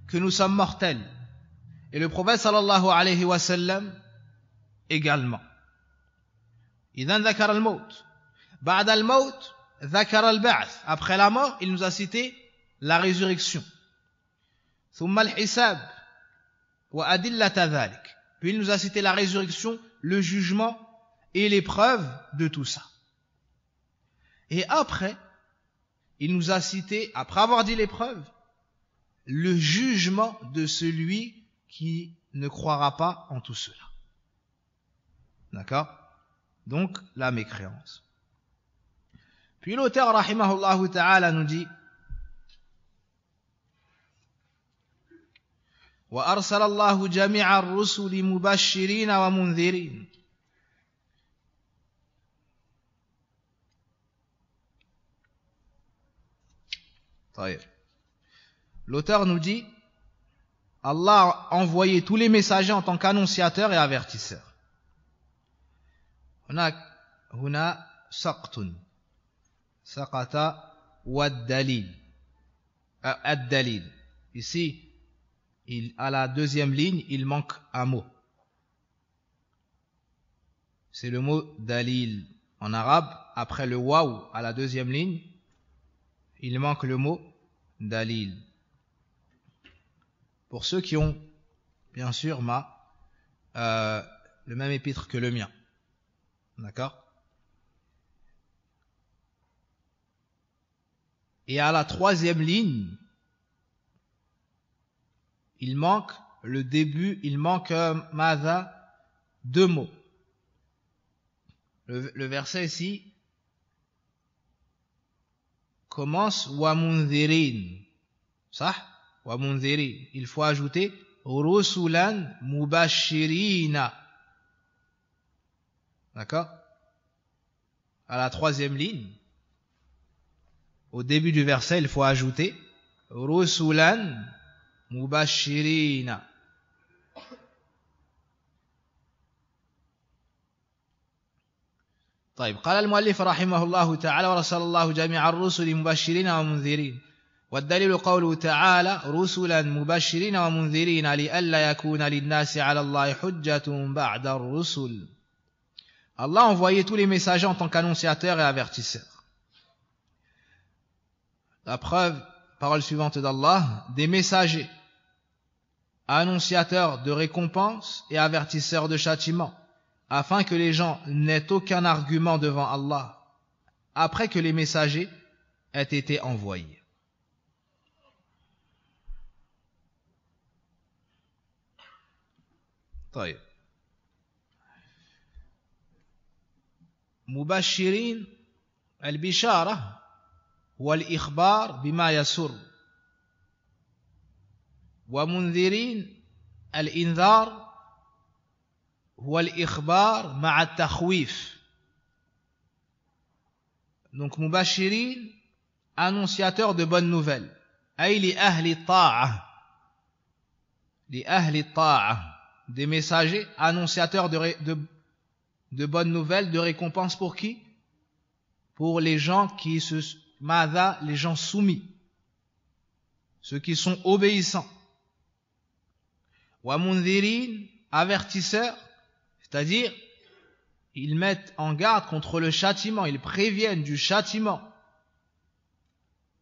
que nous sommes mortels. Et le prophète sallallahu alayhi wa sallam également. إذن ذكر الموت. بعد الموت ذكر البعث. Après la mort, il nous a cité la résurrection. ثم الحساب وأدلة ذلك. Puis il nous a cité la résurrection, le jugement et l'épreuve de tout ça. Et après, il nous a cité, après avoir dit l'épreuve, le jugement de celui qui ne croira pas en tout cela. D'accord? Donc, la mécréance. Puis l'auteur, rahimahullah ta'ala, nous dit وَأَرْسَلَ اللَّهُ جَمِيعَ الرُّسُلِ مُبَشِّرِينَ وَمُنذِرِينَ. L'auteur nous dit Allah a envoyé tous les messagers en tant qu'annonciateurs et avertisseurs. هنا سقط سقط والدليل الدليل. Ici, à la deuxième ligne, il manque un mot. C'est le mot dalil en arabe. Après le waw à la deuxième ligne, il manque le mot dalil. Pour ceux qui ont, bien sûr, le même épître que le mien. D'accord? Et à la troisième ligne, il manque le début, il manque madha, deux mots. Le verset ici commence wa mundhirin. Ça? wa mundhirin. Il faut ajouter rusulan mubashirina. D'accord? À la troisième ligne, au début du verset, il faut ajouter rusulan mubashirina. طيب قال المؤلف رحمه الله تعالى ورسل الله جميع الرسل مبشرين ومنذرين والدليل قوله تعالى رسلا مبشرين ومنذرين لئلا يكون للناس على الله حجة بعد الرسل. Allah a envoyé tous les messagers en tant qu'annonciateurs et avertisseurs. La preuve, parole suivante d'Allah, des messagers, annonciateurs de récompense et avertisseurs de châtiment, afin que les gens n'aient aucun argument devant Allah après que les messagers aient été envoyés. طيب مبشرين البشارة هو الإخبار بما يسر ومنذرين الإنذار هو الإخبار مع التخويف. Donc mubashirin, annonciateur de bonnes nouvelles, أي لأهل الطاعة, لأهل الطاعة, des messagers annonciateurs de bonnes nouvelles, de récompense pour qui? Pour les gens qui les gens soumis, ceux qui sont obéissants. Wa mundhirin, avertisseurs, c'est-à-dire ils mettent en garde contre le châtiment, ils préviennent du châtiment.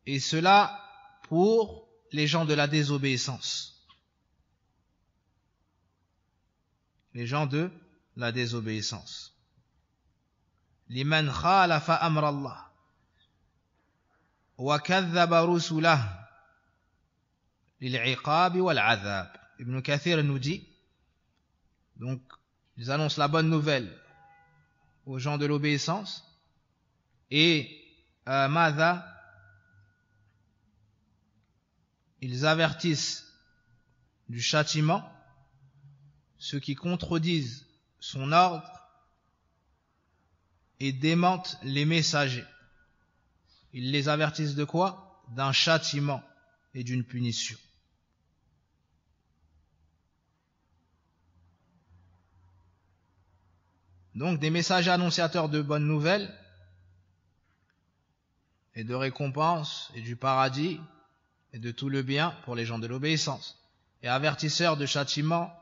Et cela pour les gens de la désobéissance. Les gens de la désobéissance. Liman khalafa amra Allah wa kadhaba rusulah lil'iqab wal adhab. Ibn Kathir nous dit, donc ils annoncent la bonne nouvelle aux gens de l'obéissance et madha, ils avertissent du châtiment ceux qui contredisent son ordre et démentent les messagers. Ils les avertissent de quoi? D'un châtiment et d'une punition. Donc des messagers annonciateurs de bonnes nouvelles et de récompense et du paradis et de tout le bien pour les gens de l'obéissance, et avertisseurs de châtiment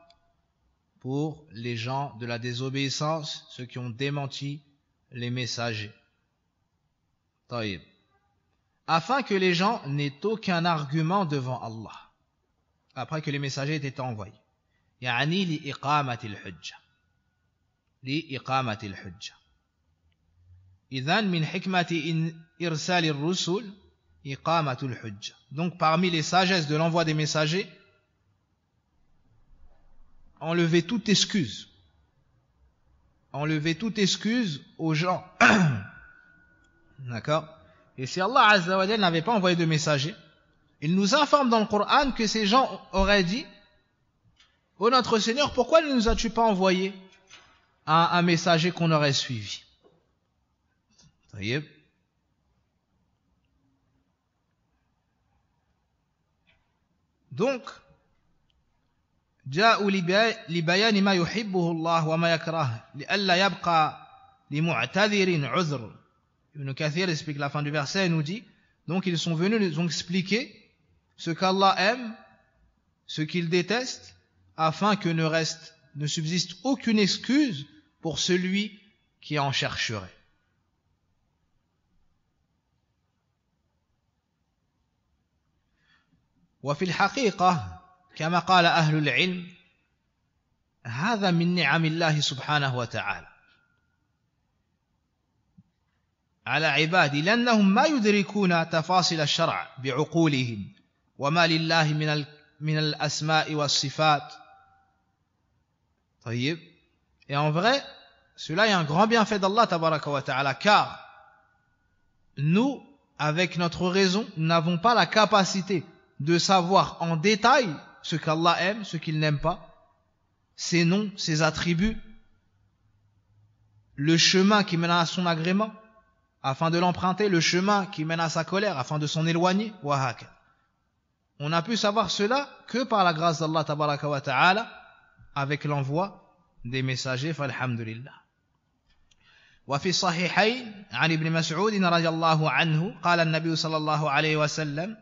pour les gens de la désobéissance, ceux qui ont démenti les messagers. Taïb. Afin que les gens n'aient aucun argument devant Allah après que les messagers aient été envoyés. Yani li iqamati al-hujja. Li iqamati al-hujja. Idhan min hikmati irsal ar-rusul iqamatu al-hujja. Donc parmi les sagesses de l'envoi des messagers, enlever toute excuse. Enlever toute excuse aux gens. D'accord? Et si Allah Azza wa Jalla n'avait pas envoyé de messagers, il nous informe dans le Coran que ces gens auraient dit: ô notre Seigneur, pourquoi ne nous as-tu pas envoyé un messager qu'on aurait suivi? Donc, جاءوا لبيان ما يحبه الله وما يكرهه لئلا يبقى لمعتذر عذر. Ibn Kathir explique la fin du verset et nous dit, donc ils sont venus nous expliquer ce qu'Allah aime, ce qu'il déteste, afin que ne subsiste aucune excuse pour celui qui en chercherait. وفي الحقيقة كما قال أهل العلم هذا من نعم الله سبحانه وتعالى على عباده لأنهم ما يدركون تفاصيل الشرع بعقولهم وما لله من الأسماء والصفات. طيب. Et en vrai, cela est un grand bienfait d'Allah tabaraka wa ta'ala, car nous, avec notre raison, nous n'avons pas la capacité de savoir en détail ce qu'Allah aime, ce qu'il n'aime pas, ses noms, ses attributs, le chemin qui mène à son agrément, afin de l'emprunter, le chemin qui mène à sa colère, afin de s'en éloigner, wahaka. On n'a pu savoir cela que par la grâce d'Allah tabaraka wa ta'ala, avec l'envoi des messagers, falhamdulillah. وفي الصحيحين عن ابن مسعود رضي الله عنه قال النبي صلى الله عليه وسلم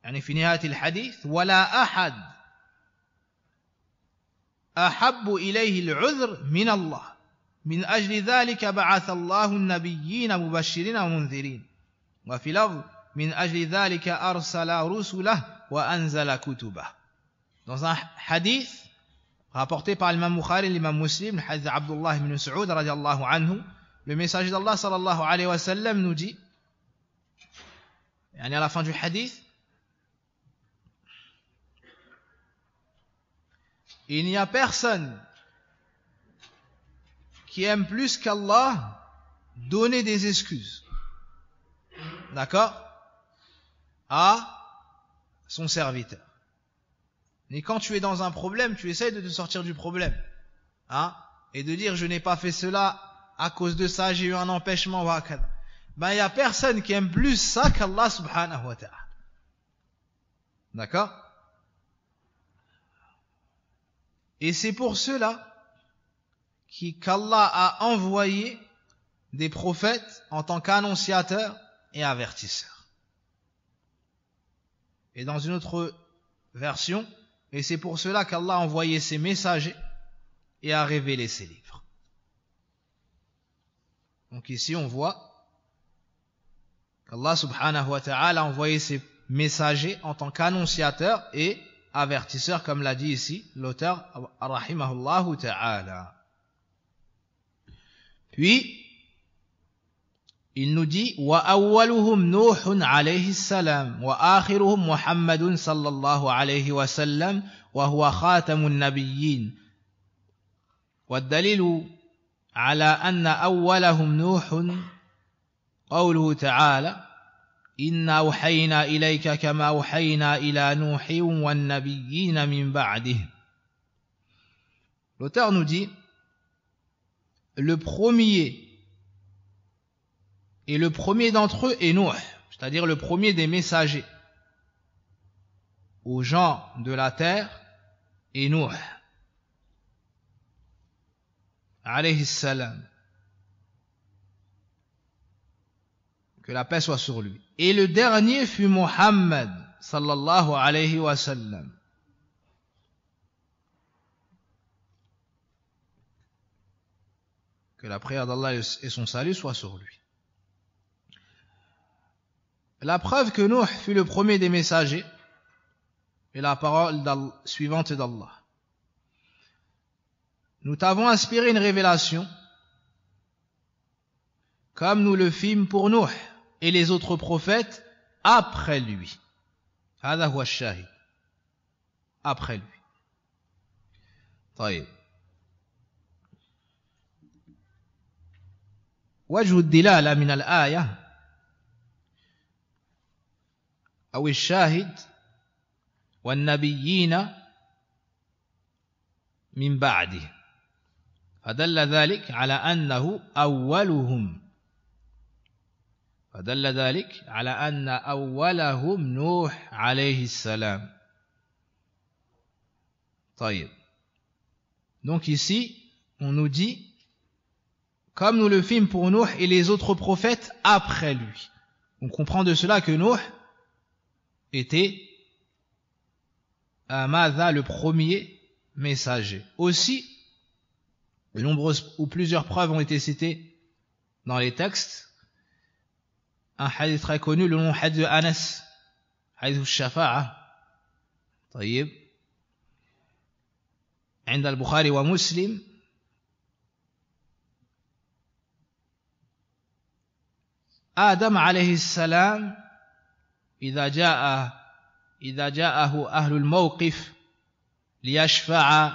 يعني في نهاية الحديث ولا أحد أحب إليه العذر من الله من أجل ذلك بعث الله النبيين مبشرين ومنذرين وفي لفظ من أجل ذلك أرسل رسله وأنزل كتبه. Dans un hadith rapporté par l'imam Bukhari et l'imam Muslim, le hadith d'Abdullah ibn Mas'ud radiyallahu anhu, le messager d'Allah sallallahu alayhi wa sallam nous dit, à la fin du hadith, il n'y a personne qui aime plus qu'Allah donner des excuses, d'accord, à son serviteur. Et quand tu es dans un problème, tu essaies de te sortir du problème, et de dire je n'ai pas fait cela à cause de ça, j'ai eu un empêchement, il y a personne qui aime plus ça qu'Allah subhanahu wa ta'ala, d'accord. Et c'est pour cela qu'Allah a envoyé des prophètes en tant qu'annonciateurs et avertisseurs. Et dans une autre version, et c'est pour cela qu'Allah a envoyé ses messagers et a révélé ses livres. Donc ici on voit qu'Allah subhanahu wa ta'ala a envoyé ses messagers en tant qu'annonciateurs et avertisseurs, comme l'a dit ici l'auteur rahimahullahu ta'ala. Puis il nous dit وَأَوَّلُهُمْ نُوحٌ عَلَيْهِ السَّلَامُ وَآخِرُهُمْ مُحَمَّدٌ صلى الله عليه وسلم وهو خاتم النبيين والدليل على أن أولهم نوح قوله تعالى إنا أوحينا إليك كما أوحينا إلى نوح والنبيين من بعده. L'auteur nous dit le premier et le premier d'entre eux est Nuh, c'est-à-dire le premier des messagers aux gens de la terre, est Nuh alayhi salam, que la paix soit sur lui. Et le dernier fut Muhammad sallallahu alayhi wa sallam. Que la prière d'Allah et son salut soient sur lui. La preuve que Nuh fut le premier des messagers est la parole suivante d'Allah. Nous t'avons inspiré une révélation comme nous le fîmes pour Nuh et les autres prophètes après lui. هذا هو الشاهد. Après lui. طيب. وجه الدلالة من الآية أو الشاهد والنبيين من بعده فدل ذلك على أنه أولهم فدل ذلك على أن أولهم نوح عليه السلام. طيب. Donc ici on nous dit comme nous le fîmes pour Nuh et les autres prophètes après lui. On comprend de cela que Nuh était le premier messager. Aussi, de nombreuses ou plusieurs preuves ont été citées dans les textes. Un hadith très connu, le nom hadith de Anas, hadith al-Shafa'a. طيب. عند البخاري ومسلم آدم عليه السلام إذا جاءه أهل الموقف ليشفع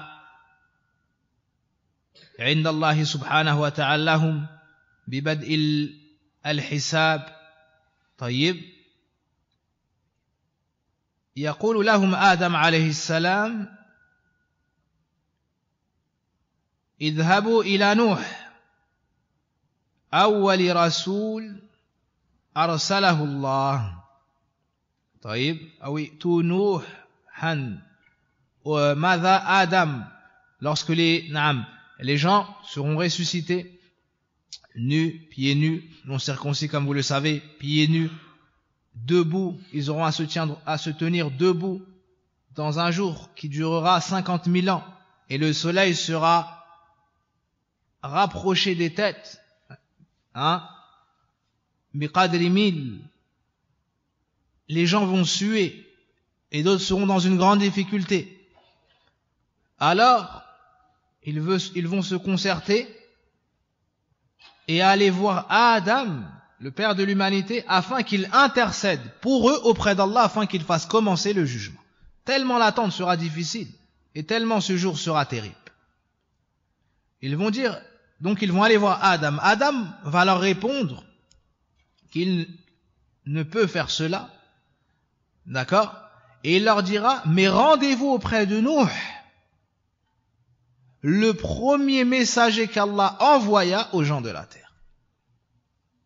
عند الله سبحانه وتعالى لهم ببدء الحساب. طيب. يقول لهم آدم عليه السلام اذهبوا إلى نوح أول رسول أرسله الله طيب أو ائتوا نوحا وماذا آدم lorsque les gens seront ressuscités nus, pieds nus, non circoncis comme vous le savez, pieds nus, debout, ils auront à se tenir debout dans un jour qui durera 50 000 ans et le soleil sera rapproché des têtes, biqadri mil, les gens vont suer et d'autres seront dans une grande difficulté. Alors, ils vont se concerter et aller voir Adam, le père de l'humanité, afin qu'il intercède pour eux auprès d'Allah, afin qu'il fasse commencer le jugement. Tellement l'attente sera difficile et tellement ce jour sera terrible. Ils vont dire, donc ils vont aller voir Adam. Adam va leur répondre qu'il ne peut faire cela, d'accord? Et il leur dira, mais rendez-vous auprès de Nuh, le premier messager qu'Allah envoya aux gens de la terre.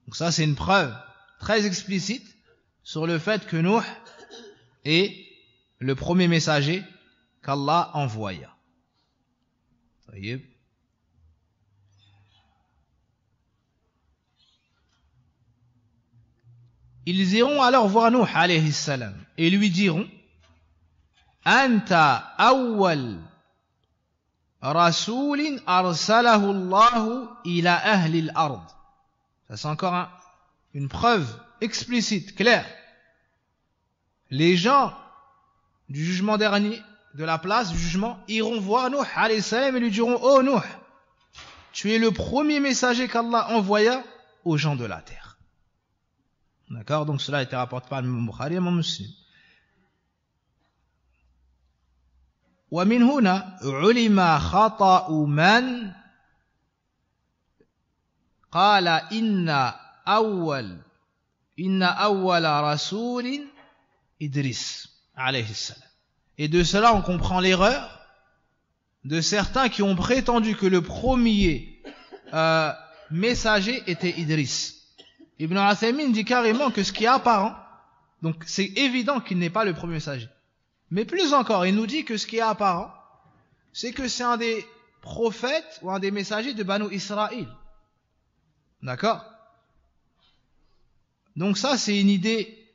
Donc ça, c'est une preuve très explicite sur le fait que Nuh est le premier messager qu'Allah envoya. Ils iront alors voir Nuh alayhi salam et lui diront Anta awwal rasoulin arsalahu Allahu ila ahli al-ard. Ça c'est encore une preuve explicite, claire. Les gens du jugement dernier, de la place du jugement, iront voir Nuh alayhi salam et lui diront Oh Nuh, tu es le premier messager qu'Allah envoya aux gens de la terre. D'accord, donc cela a été rapporté par l'imam Bukhari et l'imam Muslim. ومن هنا علم خطأ من قال إن أول رسول إدريس عليه السلام. Et de cela on comprend l'erreur de certains qui ont prétendu que le premier messager était Idris. Ibn Uthaymin dit carrément que ce qui est apparent, donc c'est évident qu'il n'est pas le premier messager. Mais plus encore, il nous dit que ce qui est apparent, c'est que c'est un des prophètes ou un des messagers de Banu Israël. D'accord? Donc ça, c'est une idée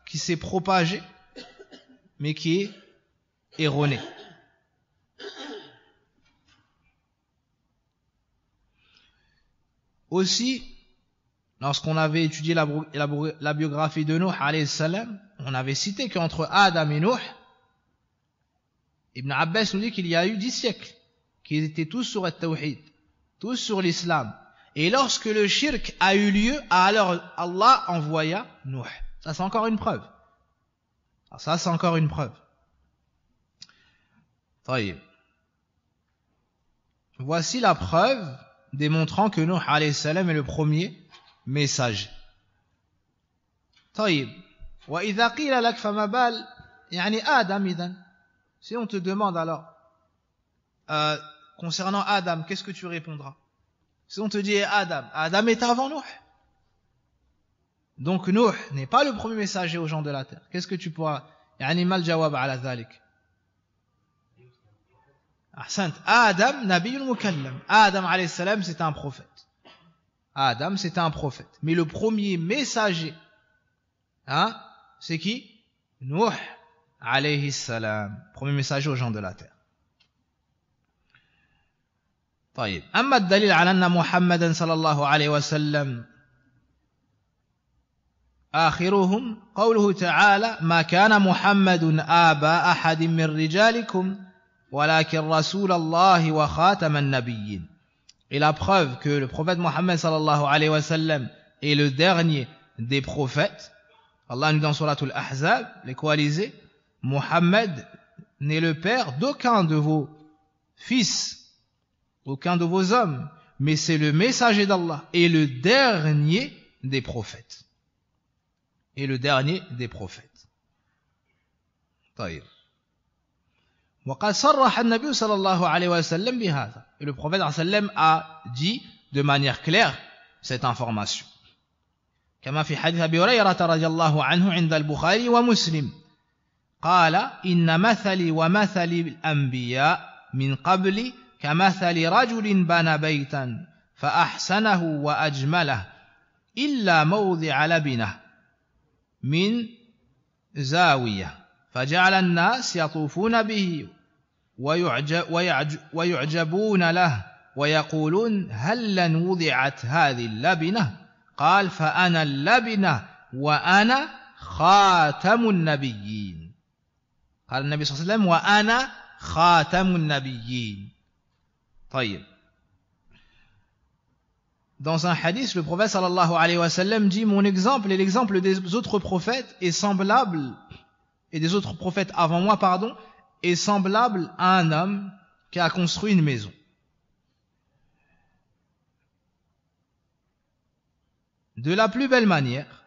qui s'est propagée, mais qui est erronée. Aussi, lorsqu'on avait étudié la biographie de Nuh alayhi salam, on avait cité qu'entre Adam et Nuh, Ibn Abbas nous dit qu'il y a eu 10 siècles, qu'ils étaient tous sur le tawhid, tous sur l'islam. Et lorsque le shirk a eu lieu, alors Allah envoya Nuh. Ça c'est encore une preuve. Ça c'est encore une preuve. طيب. Voici la preuve démontrant que Nuh alayhi salam est le premier message. طيب وإذا قيل لك فما بال يعني آدم إذن. Si on te demande alors concernant Adam, qu'est-ce que tu répondras? Si on te dit Adam est avant Nuh. Donc Nuh n'est pas le premier messager aux gens de la terre. Qu'est-ce que tu pourras يعني ما الجواب على ذلك؟ أحسنت. Adam نبي مكلم. Adam alayhi salam c'est un prophète. Adam, c'était un prophète. Mais le premier messager, c'est qui? Nuh, alayhi salam. Premier messager aux gens de la terre. طيب. أما الدليل على أن محمدا صلى الله عليه وسلم آخرهم قوله تعالى ما كان محمد آبا أحد من رجالكم ولكن رسول الله وخاتم النبيين. Et la preuve que le prophète Mohammed sallallahu alayhi wa sallam est le dernier des prophètes, Allah nous dit dans Suratul Ahzab, les coalisés, Mohammed n'est le père d'aucun de vos fils, aucun de vos hommes, mais c'est le messager d'Allah et le dernier des prophètes. Et le dernier des prophètes. طيب. وقد صرح النبي صلى الله عليه وسلم بهذا. Et le prophète صلى الله عليه وسلم a dit de manière claire cette information. كما في حديث أبي هريرة رضي الله عنه عند البخاري ومسلم قال إن مثلي ومثل الأنبياء من قبل كمثل رجل بنى بيتا فأحسنه وأجمله إلا موضع لبنه من زاوية فجعل الناس يطوفون به ويعجبون له ويقولون هل وضعت هذه اللبنة قال فأنا اللبنة وأنا خاتم النبيين. قال النبي صلى الله عليه وسلم وأنا خاتم النبيين. طيب. Dans un hadith, le prophète sallallahu alayhi wa sallam dit mon exemple et l'exemple des autres prophètes est semblable, et des autres prophètes avant moi, pardon, est semblable à un homme qui a construit une maison. De la plus belle manière,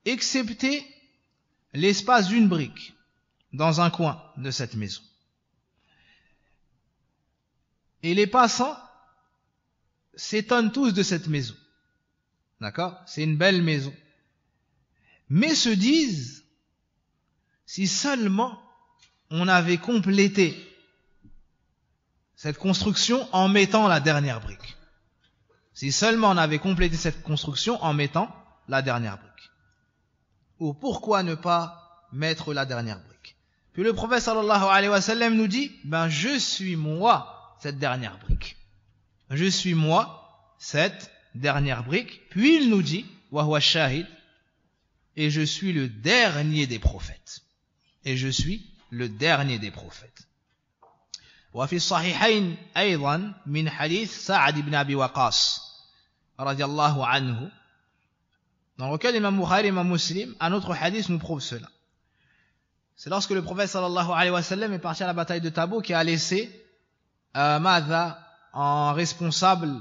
excepté l'espace d'une brique dans un coin de cette maison. Et les passants s'étonnent tous de cette maison. D'accord? C'est une belle maison. Mais se disent, si seulement on avait complété cette construction en mettant la dernière brique. Si seulement on avait complété cette construction en mettant la dernière brique. Ou pourquoi ne pas mettre la dernière brique? Puis le prophète sallallahu alayhi wa sallam nous dit, je suis moi cette dernière brique. Je suis moi cette dernière brique. Puis il nous dit, wa huwa shahid, et je suis le dernier des prophètes. Et je suis le dernier des prophètes. وفي الصحيحين أيضا من حديث سعد بن أبي وقاص رضي الله عنه, dans lequel Imam Bukhari et Imam Muslim, un autre hadith nous prouve cela. C'est lorsque le prophète sallallahu alayhi wa sallam est parti à la bataille de Tabouk qui a laissé en responsable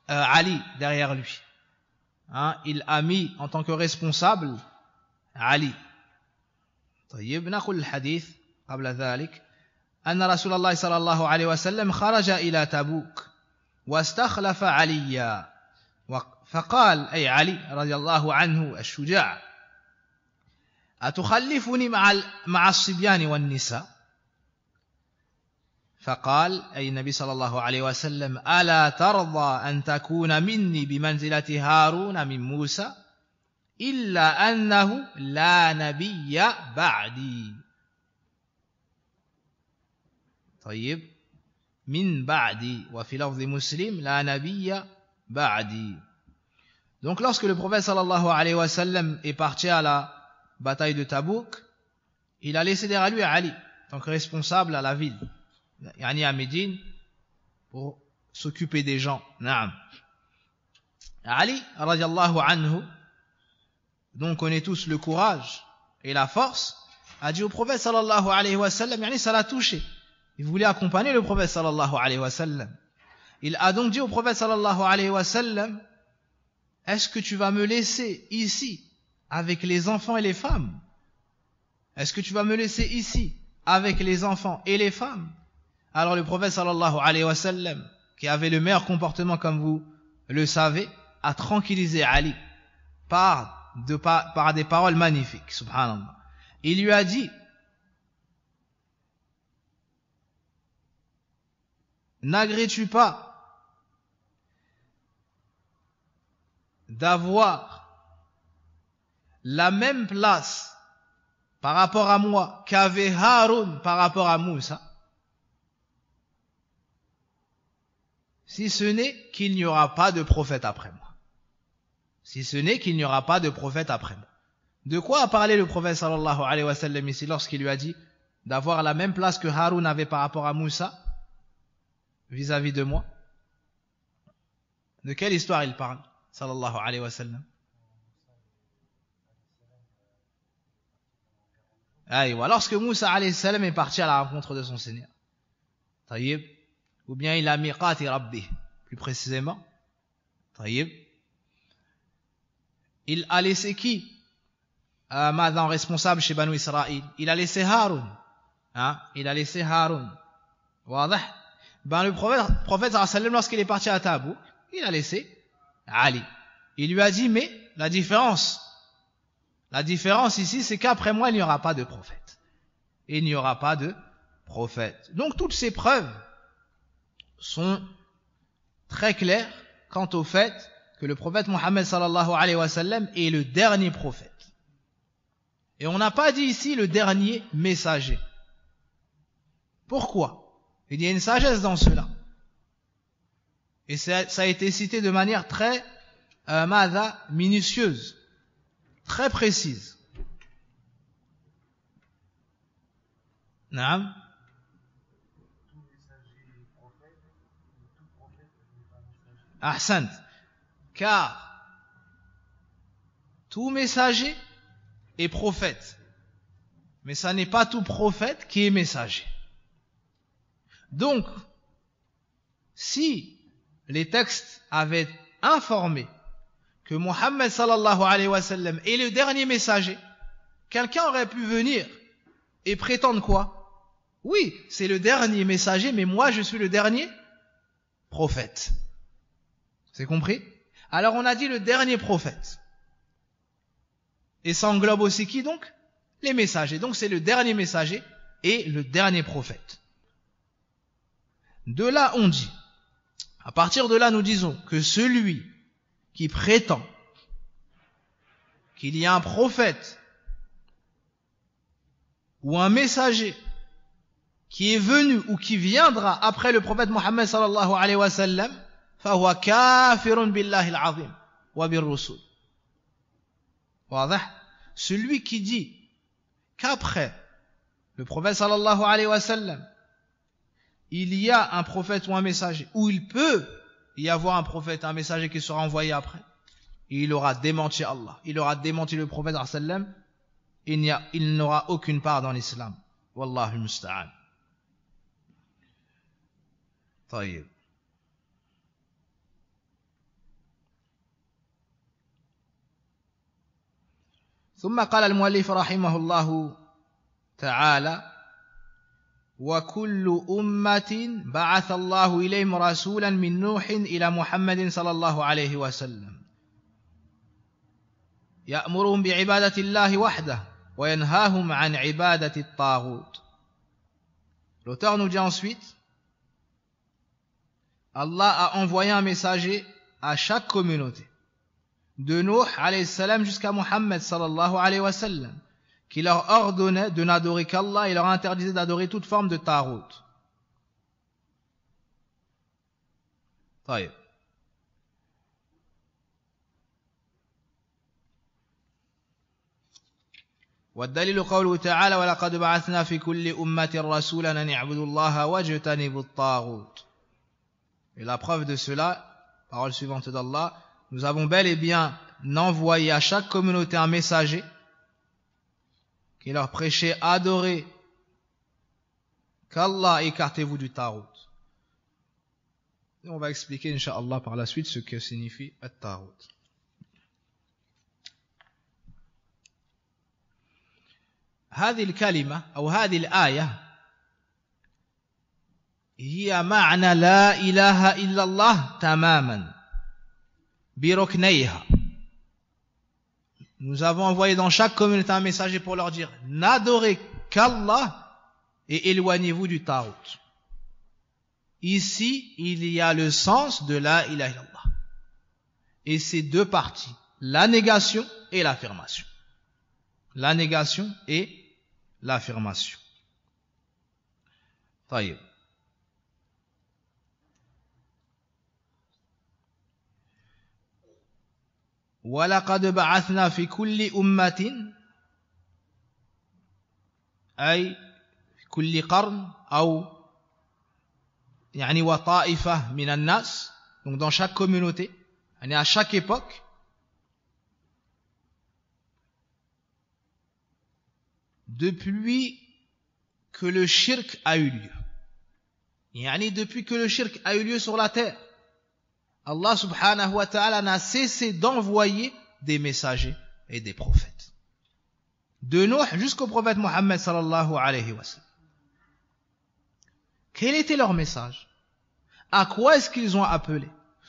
Ali derrière lui. Il a mis en tant que responsable Ali. طيب نقول الحديث قبل ذلك أن رسول الله صلى الله عليه وسلم خرج إلى تبوك واستخلف عليا فقال أي علي رضي الله عنه الشجاع أتخلفني مع الصبيان والنساء فقال أي النبي صلى الله عليه وسلم ألا ترضى أن تكون مني بمنزلة هارون من موسى إلا أنه لا نبي بعدي. طيب من بعدي وفي لفظ مسلم لا نبي بعدي. Donc lorsque le prophète sallallahu alayhi wa sallam est parti à la bataille de Tabouk, il a laissé derrière lui Ali en tant que responsable à la ville, yani à Médine, pour s'occuper des gens. Naam. Ali radiyallahu anhu, dont on connaît tous le courage et la force, a dit au prophète sallallahu alayhi wa sallam, yani ça l'a touché. Il voulait accompagner le prophète sallallahu alayhi wa sallam. Il a donc dit au prophète sallallahu alayhi wa sallam, est-ce que tu vas me laisser ici avec les enfants et les femmes? Est-ce que tu vas me laisser ici avec les enfants et les femmes? Alors le prophète sallallahu alayhi wa sallam, qui avait le meilleur comportement comme vous le savez, a tranquillisé Ali par des paroles magnifiques, subhanallah. Il lui a dit, n'agrées-tu pas d'avoir la même place par rapport à moi qu'avait Haroun par rapport à Moussa, si ce n'est qu'il n'y aura pas de prophète après moi. Si ce n'est qu'il n'y aura pas de prophète après moi. De quoi a parlé le prophète sallallahu alayhi wa sallam ici lorsqu'il lui a dit d'avoir la même place que Haroun avait par rapport à Moussa vis-à-vis de moi? De quelle histoire il parle sallallahu alayhi wa sallam? Aïwa, lorsque Moussa alayhi salam est parti à la rencontre de son Seigneur. Taïb. Ou bien il a miqati rabbi, plus précisément. Taïb. il a laissé qui en responsable chez Banu Israël? Il a laissé Haroun. Il a laissé Haroun. واضح? Le prophète sallallahu alayhi wa sallam, lorsqu'il est parti à Tabouk, il a laissé Ali. Il lui a dit, mais la différence ici, c'est qu'après moi, il n'y aura pas de prophète. Il n'y aura pas de prophète. Donc toutes ces preuves sont très claires quant au fait que le prophète Mohammed sallallahu alayhi wa sallam est le dernier prophète. Et on n'a pas dit ici le dernier messager. Pourquoi? Il y a une sagesse dans cela. Et ça a été cité de manière très minutieuse, très précise. Naam. Ahsant. Car tout messager est prophète. Mais ça n'est pas tout prophète qui est messager. Donc, si les textes avaient informé que Mohammed sallallahu alayhi wa sallam est le dernier messager, quelqu'un aurait pu venir et prétendre quoi? Oui, c'est le dernier messager, mais moi je suis le dernier prophète. C'est compris? Alors on a dit le dernier prophète. Et ça englobe aussi qui donc? Les messagers. Donc c'est le dernier messager et le dernier prophète. De là on dit, à partir de là nous disons que celui qui prétend qu'il y a un prophète ou un messager qui est venu ou qui viendra après le prophète Mohammed sallallahu alayhi wa sallam, فهو كافر بالله العظيم وبالرسول. واضح? Celui qui dit qu'après le prophète sallallahu alayhi wa sallam il y a un prophète ou un messager, ou il peut y avoir un prophète, un messager qui sera envoyé après, et il aura démenti Allah, il aura démenti le prophète sallallahu alayhi wa sallam, il n'aura aucune part dans l'islam. Wallahu musta'an. طيب. ثم قال المؤلف رحمه الله تعالى: وكل أمة بعث الله إليهم رسولا من نوح إلى محمد صلى الله عليه وسلم يأمرهم بعبادة الله وحده وينهاهم عن عبادة الطاغوت. L'auteur nous dit ensuite: Allah a envoyé un messager à chaque communauté, de Nuh alayhi salam jusqu'à Muhammad sallallahu alayhi wa sallam, qui leur ordonnait de n'adorer qu'Allah et leur interdisait d'adorer toute forme de tarout. طيب. والدليل قوله تعالى: ولقد بعثنا في كل أمة رسولا أن اعبدوا الله واجتنبوا الطاغوت. Et la preuve de cela, parole suivante d'Allah: nous avons bel et bien envoyé à chaque communauté un messager qui leur prêchait: adorez qu'Allah, écartez-vous du tarout. Et on va expliquer incha'Allah par la suite ce que signifie at-tarout. هذه الكلمة أو هذه الآية هي معنى لا إله إلا الله تماما بركنيها. Nous avons envoyé dans chaque communauté un messager pour leur dire: n'adorez qu'Allah et éloignez-vous du tarout. Ici, il y a le sens de la ilaha illallah. Et c'est deux parties: la négation et l'affirmation. La négation et l'affirmation. طيب. ولقد بعثنا في كل أمة أي في كل قرن أو يعني وطائفة من الناس, donc dans chaque communauté, à chaque époque, depuis que le shirk a eu lieu, yani depuis que le shirk a eu lieu sur la terre, Allah subhanahu wa ta'ala n'a cessé d'envoyer des messagers et des prophètes. De Nuh jusqu'au prophète Mohammed sallallahu alayhi wa sallam. Quel était leur message? À quoi est-ce qu'ils ont appelé?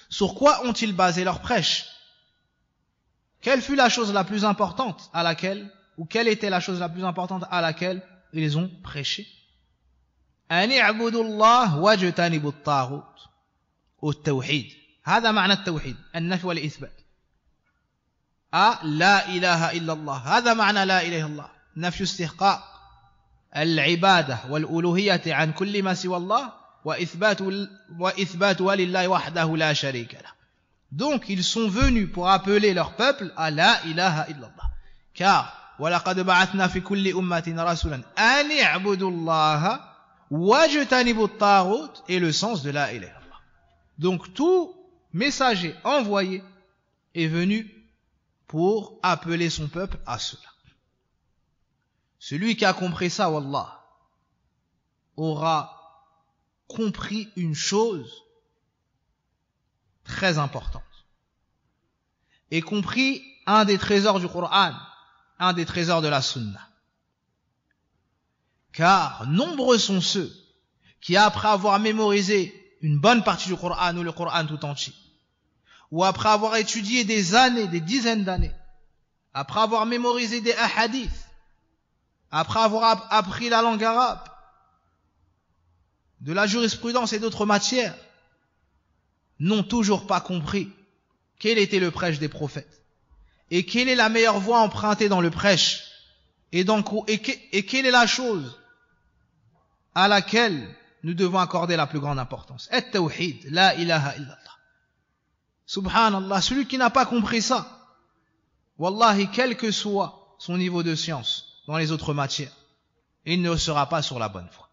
Sur quoi ont-ils basé leur prêche? Quelle fut la chose la plus importante à laquelle, ou quelle était la chose la plus importante à laquelle ils ont prêché? أن اعبدوا الله واجتنبوا الطاغوت والتوحيد. هذا معنى التوحيد، النفي والإثبات. لا إله إلا الله، هذا معنى لا إله إلا الله، نفي استحقاق العبادة والألوهية عن كل ما سوى الله وإثبات لله وحده لا شريك له. Donc ils sont venus pour appeler leur peuple à la ilaha illallah. Car وَلَقَدْ بَعَثْنَا فِي كُلِّ أُمَّةٍ رَسُولًا أَنِ اعْبُدُوا اللَّهَ وَاجْتَنِبُوا الطَّاغُوتَ est le sens de la ilaha illallah. Donc tout messager envoyé est venu pour appeler son peuple à cela. Celui qui a compris ça, wallah, aura compris une chose très importante et compris un des trésors du Coran, un des trésors de la Sunna. Car nombreux sont ceux qui, après avoir mémorisé une bonne partie du Coran ou le Coran tout entier, ou après avoir étudié des années, des dizaines d'années, après avoir mémorisé des hadiths, après avoir appris la langue arabe, de la jurisprudence et d'autres matières, n'ont toujours pas compris quel était le prêche des prophètes et quelle est la meilleure voie empruntée dans le prêche et quelle est la chose à laquelle nous devons accorder la plus grande importance. At-tawhid, la ilaha illallah. Subhanallah, celui qui n'a pas compris ça, wallahi, quel que soit son niveau de science dans les autres matières, il ne sera pas sur la bonne voie.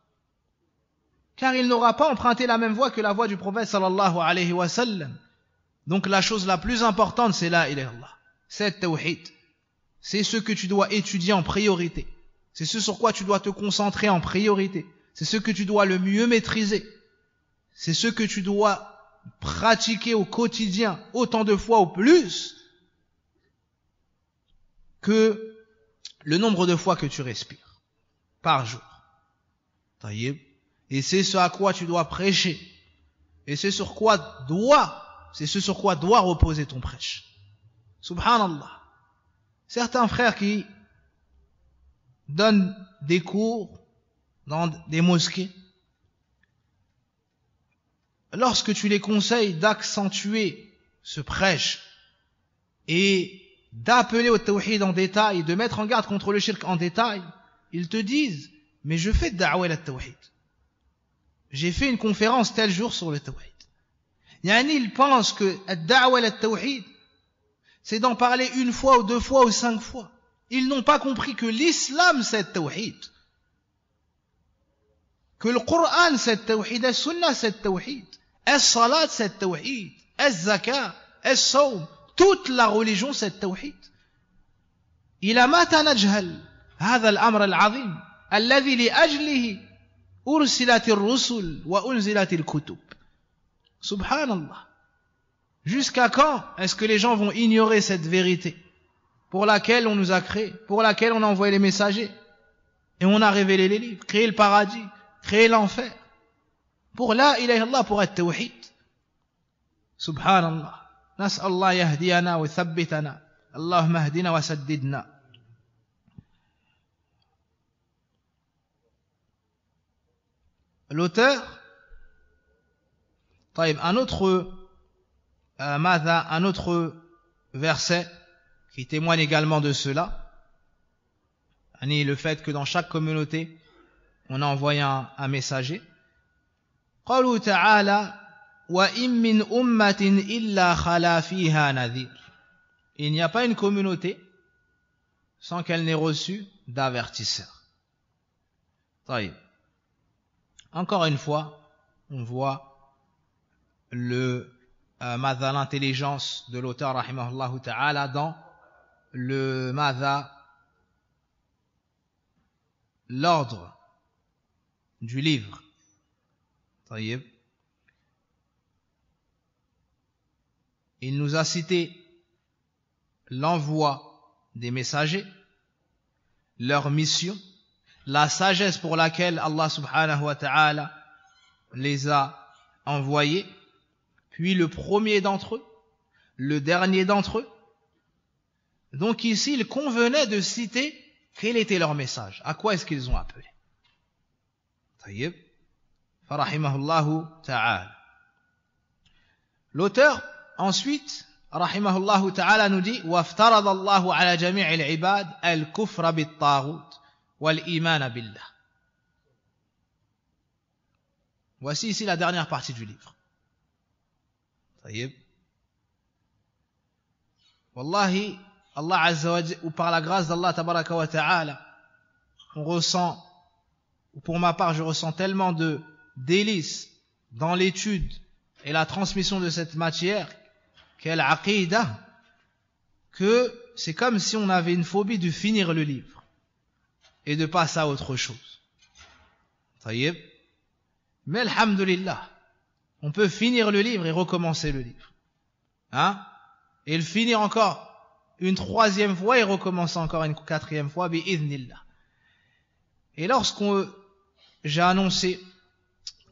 Car il n'aura pas emprunté la même voie que la voie du prophète sallallahu alayhi wa sallam. Donc la chose la plus importante, c'est la ilaha illallah. C'est tawhid. C'est ce que tu dois étudier en priorité. C'est ce sur quoi tu dois te concentrer en priorité. C'est ce que tu dois le mieux maîtriser. C'est ce que tu dois pratiquer au quotidien, autant de fois ou plus que le nombre de fois que tu respires par jour. Taïb. Et c'est ce à quoi tu dois prêcher. Et c'est ce sur quoi doit reposer ton prêche. Subhanallah. Certains frères qui donnent des cours dans des mosquées, lorsque tu les conseilles d'accentuer ce prêche et d'appeler au tawhid en détail, de mettre en garde contre le shirk en détail, ils te disent, mais je fais da'wa al tawhid. J'ai fait une conférence tel jour sur le tawhid. Yani, ils pensent que da'wa al tawhid, c'est d'en parler une fois ou deux fois ou 5 fois. Ils n'ont pas compris que l'islam c'est le tawhid. Que le Coran c'est le tawhid, la sunna c'est le tawhid, la salat c'est le tawhid, la zakat, la sawm, toute la religion c'est le tawhid. إلى متى نجهل هذا الأمر العظيم الذي لأجله أرسلت الرسل وأنزلت الكتب. Subhanallah. Jusqu'à quand est-ce que les gens vont ignorer cette vérité pour laquelle on nous a créés, pour laquelle on a envoyé les messagers et on a révélé les livres, créé le paradis, créé l'enfer, pour la ilaha illallah, pour être tawhid. Subhanallah. نسأل الله يهدينا ويثبتنا اللهم اهدنا وسددنا. L'auteur, un autre verset qui témoigne également de cela, le fait que dans chaque communauté on a envoyé un messager. قَالُوا تَعَالَى وَإِن مِّنْ أُمَّةٍ إِلَّا خَلَا فِيهَا نَذِيرٌ. Il n'y a pas une communauté sans qu'elle n'ait reçu d'avertisseur. Encore une fois, on voit l'intelligence de l'auteur rahimahullah ta'ala dans l'ordre du livre. Il nous a cité l'envoi des messagers, leur mission, la sagesse pour laquelle Allah subhanahu wa ta'ala les a envoyés, puis le premier d'entre eux, le dernier d'entre eux. Donc ici, il convenait de citer quel était leur message, à quoi est-ce qu'ils ont appelé. Tayyib, farahimahullahu ta'ala. L'auteur, ensuite, rahimahullahu ta'ala, nous dit وَافْتَرَضَ اللَّهُ عَلَى جَمِيعِ الْعِبَادِ الْكُفْرَ بِالطَّاغُوتِ وَالْإِيمَانَ بِاللَّهِ. Voici ici la dernière partie du livre. Tayyib. Wallahi, Allah Azza wa Jalla, ou par la grâce d'Allah Tabaraka wa Ta'ala, on ressent, ou pour ma part, je ressens tellement de délices dans l'étude et la transmission de cette matière, qu'elle aqidah, que c'est comme si on avait une phobie de finir le livre et de passer à autre chose. Tayyib. Mais alhamdulillah, on peut finir le livre et recommencer le livre. Hein? Et le finir encore une troisième fois et recommencer encore une quatrième fois, bi'idhnillah. Et j'ai annoncé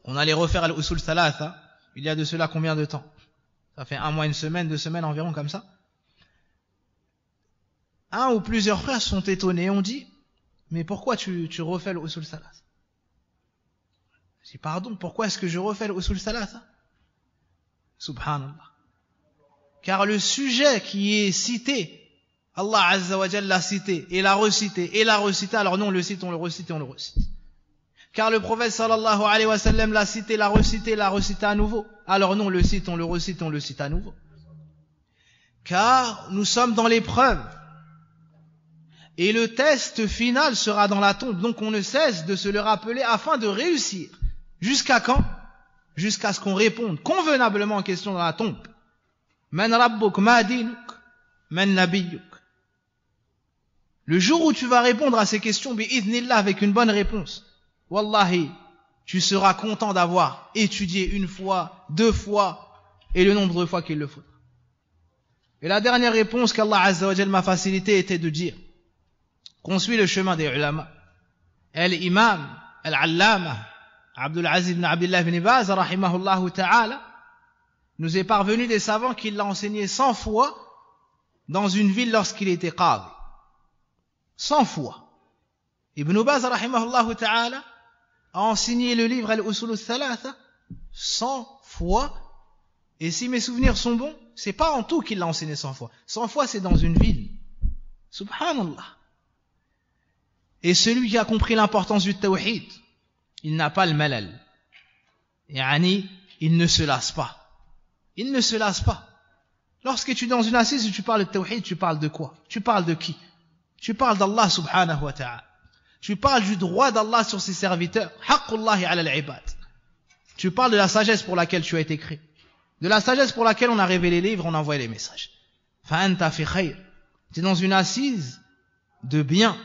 qu'on allait refaire l'usul thalatha, il y a de cela combien de temps? Ça fait 1 mois, 1 semaine, 2 semaines environ comme ça. Un ou plusieurs frères sont étonnés, ont dit, mais pourquoi tu refais l'usul thalatha? Je dis, pardon, pourquoi est-ce que je refais l'usul thalatha? Subhanallah. Car le sujet qui est cité, Allah Azza wa Jalla l'a cité, et l'a recité, alors nous on le cite, on le recite et on le recite. Car le prophète sallallahu alayhi wa sallam l'a cité, l'a recité à nouveau, alors nous on le cite, on le recite, on le cite à nouveau. Car nous sommes dans l'épreuve, et le test final sera dans la tombe, donc on ne cesse de se le rappeler afin de réussir. Jusqu'à quand? Jusqu'à ce qu'on réponde convenablement en question dans la tombe. Man rabbuk, ma dinuk, man nabiyyuk. Le jour où tu vas répondre à ces questions, bi'idhnillah, avec une bonne réponse, wallahi, tu seras content d'avoir étudié 1 fois, 2 fois, et le nombre de fois qu'il le faudra. Et la dernière réponse qu'Allah Azza wa Jalla m'a facilité était de dire qu'on suit le chemin des ulama. L'imam, al-allama, Abdul Aziz ibn Abdullah ibn Baz, rahimahullahu ta'ala, nous est parvenu des savants qu'il l'a enseigné 100 fois dans une ville lorsqu'il était qadi. 100 fois. Ibn Baz, rahimahullahu ta'ala, a enseigné le livre Al-Usul al-Thalatha 100 fois. Et si mes souvenirs sont bons, c'est pas en tout qu'il l'a enseigné 100 fois. 100 fois, c'est dans une ville. Subhanallah. Et celui qui a compris l'importance du tawhid, il n'a pas le malal. Yani, il ne se lasse pas. Il ne se lasse pas. Lorsque tu es dans une assise et tu parles de tawhid, tu parles de quoi? Tu parles de qui? Tu parles d'Allah subhanahu wa ta'ala. Tu parles du droit d'Allah sur ses serviteurs. Haqqullahi ala al-ibad. Tu parles de la sagesse pour laquelle tu as été créé. De la sagesse pour laquelle on a révélé les livres, on a envoyé les messages. Fa'anta fi khayr. Tu es dans une assise de bien.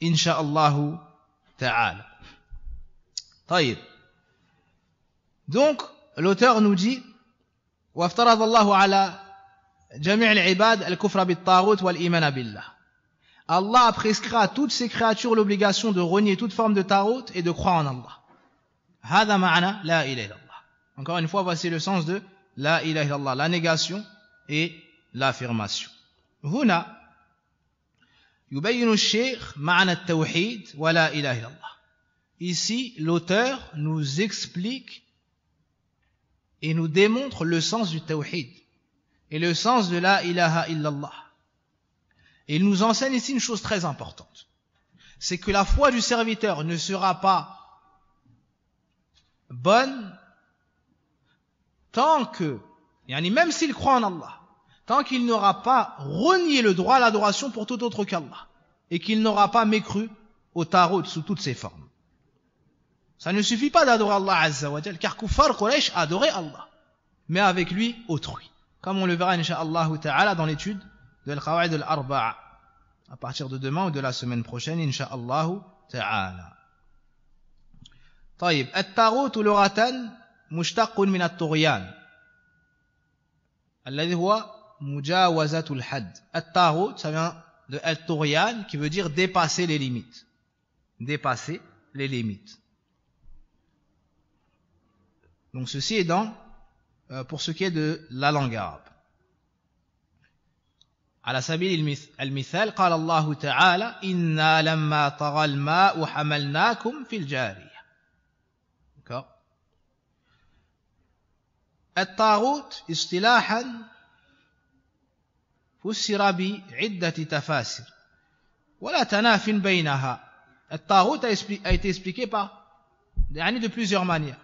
Incha'Allahu ta'ala. Taïb. Donc, l'auteur nous dit وَافْتَرَضَ اللَّهُ عَلَى جَمِيعِ الْعِبَادِ الْكُفْرَ بِالطَّاغُوتِ وَالْإِيمَانَ بِاللَّهِ. Allah a prescrit à toutes ses créatures l'obligation de renier toute forme de tarout et de croire en Allah. هذا معنى لا إله إلا الله. Encore une fois, voici le sens de la ilaha illallah, la négation et l'affirmation. هنا يبين الشيخ معنى التوحيد ولا إله إلا الله. Ici, l'auteur nous explique et nous démontre le sens du tawhid et le sens de la ilaha illallah. Et il nous enseigne ici une chose très importante. C'est que la foi du serviteur ne sera pas bonne tant que, même s'il croit en Allah, tant qu'il n'aura pas renié le droit à l'adoration pour tout autre qu'Allah et qu'il n'aura pas mécru au tarot sous toutes ses formes. Ça ne suffit pas d'adorer Allah Azza wa Jal, car Kuffar Quraysh adorait Allah, mais avec lui autrui. Comme on le verra incha'Allah ta'ala dans l'étude de Al-Qawa'id al-Arba'a, à partir de demain ou de la semaine prochaine, incha'Allah ta'ala. طيب الطاغوت لغة مشتق من الطغيان الذي هو mujawazatul had. At-taghut, ça vient de al-tughyan, qui veut dire dépasser les limites. Dépasser les limites. Donc ceci est pour ce qui est de la langue arabe. على سبيل المثال قال الله تعالى إنا لما طغى الماء حملناكم في الجارية. الطاغوت اصطلاحا فسر بعدة تفاسير ولا تناف بينها. الطاغوت a été expliqué de plusieurs manières.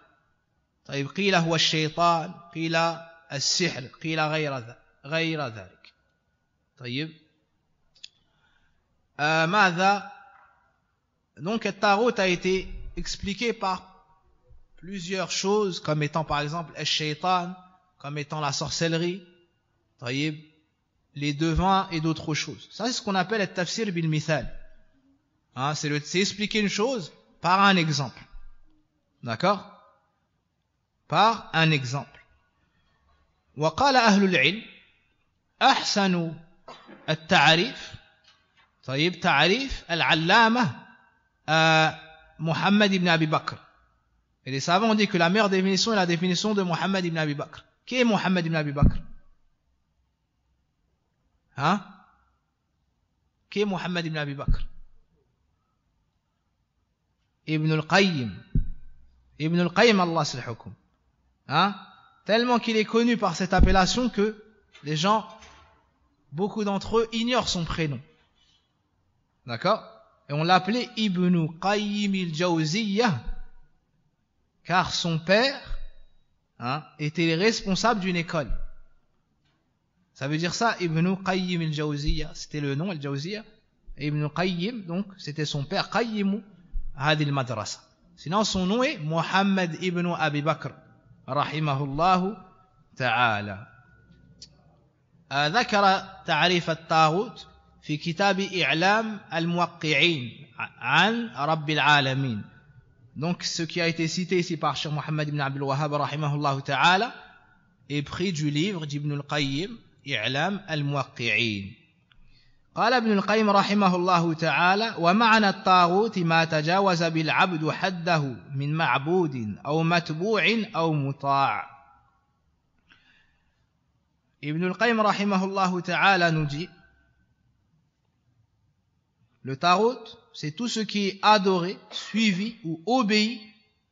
طيب قيل هو الشيطان قيل السحر قيل غير ذلك. طيب ماذا donc الطاغوت a été expliqué par plusieurs choses comme étant par exemple الشيطان, comme étant la sorcellerie, طيب les devins et d'autres choses. Ça c'est ce qu'on appelle le tafsir bil mithal. C'est expliquer une chose par un exemple. D'accord? Par un exemple. وقال أهل العلم أحسن التعريف طيب تعريف العلامة محمد ibn Abi Bakr. Et les savants ont dit que la meilleure définition est la définition de Muhammad ibn Abi Bakr. Qui est Muhammad ibn Abi Bakr? Qui est Muhammad ibn Abi Bakr? Ibn al-Qayyim. Ibn al-Qayyim, Allah s'il hukum. Tellement qu'il est connu par cette appellation que les gens, beaucoup d'entre eux, ignorent son prénom. D'accord? Et on l'appelait Ibn Qayyim al-Jawziyyah, car son père était responsable d'une école. Ça veut dire ça, Ibn Qayyim al-Jawziyyah, c'était le nom, al-Jawziyyah. Ibn Qayyim, donc, c'était son père, Qayyimu Hadil Madrasa. Sinon, son nom est Muhammad ibn Abi Bakr, rahimahullah ta'ala. ذكر تعريف الطاغوت في كتاب إعلام الموقعين عن رب العالمين. Donc, ce qui a été cité ici par Cheikh Muhammad ibn Abdul Wahhab, rahimahullah ta'ala, est pris du livre d'Ibn al-Qayyim, إعلام الموقعين. قال ابن القيم رحمه الله تعالى ومعنى الطاغوت ما تجاوز بالعبد حده من معبود أو متبوع أو مطاع. Ibn al-Qayyim rahimahullah ta'ala nous dit le taghut, c'est tout ce qui est adoré, suivi ou obéi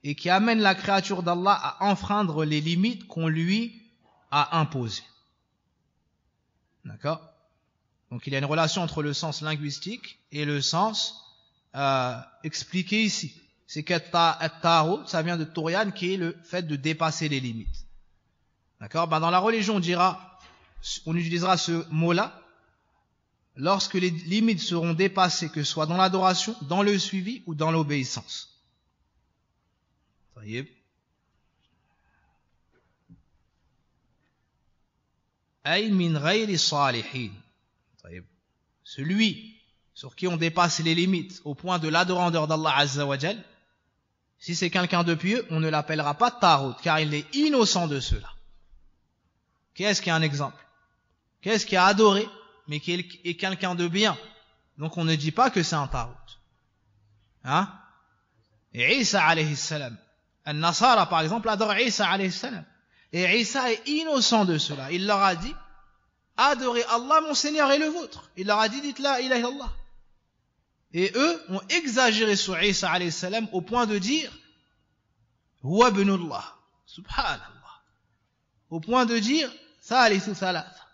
et qui amène la créature d'Allah à enfreindre les limites qu'on lui a imposées. D'accord? Donc il y a une relation entre le sens linguistique et le sens expliqué ici. C'est que taghut, ça vient de Touryan, qui est le fait de dépasser les limites. D'accord? Dans la religion, on utilisera ce mot-là lorsque les limites seront dépassées, que ce soit dans l'adoration, dans le suivi ou dans l'obéissance. طيب. أي من غير الصالحين. Celui sur qui on dépasse les limites au point de l'adorandeur d'Allah Azza wa Jal, si c'est quelqu'un de pieux, on ne l'appellera pas taghut, car il est innocent de cela. Qu'est-ce qui est un exemple? Qu'est-ce qui a adoré, mais qui est quelqu'un de bien? Donc on ne dit pas que c'est un taghut. Et Isa alayhi salam, Al-Nasara par exemple adore Isa alayhi salam. Et Isa est innocent de cela. Il leur a dit, adorez Allah, mon Seigneur et le vôtre. Il leur a dit, dites la ilaha illallah. Et eux ont exagéré sur Isa alayhi salam au point de dire, huwa ibnullah. Subhanallah. Au point de dire, thalithu thalatha.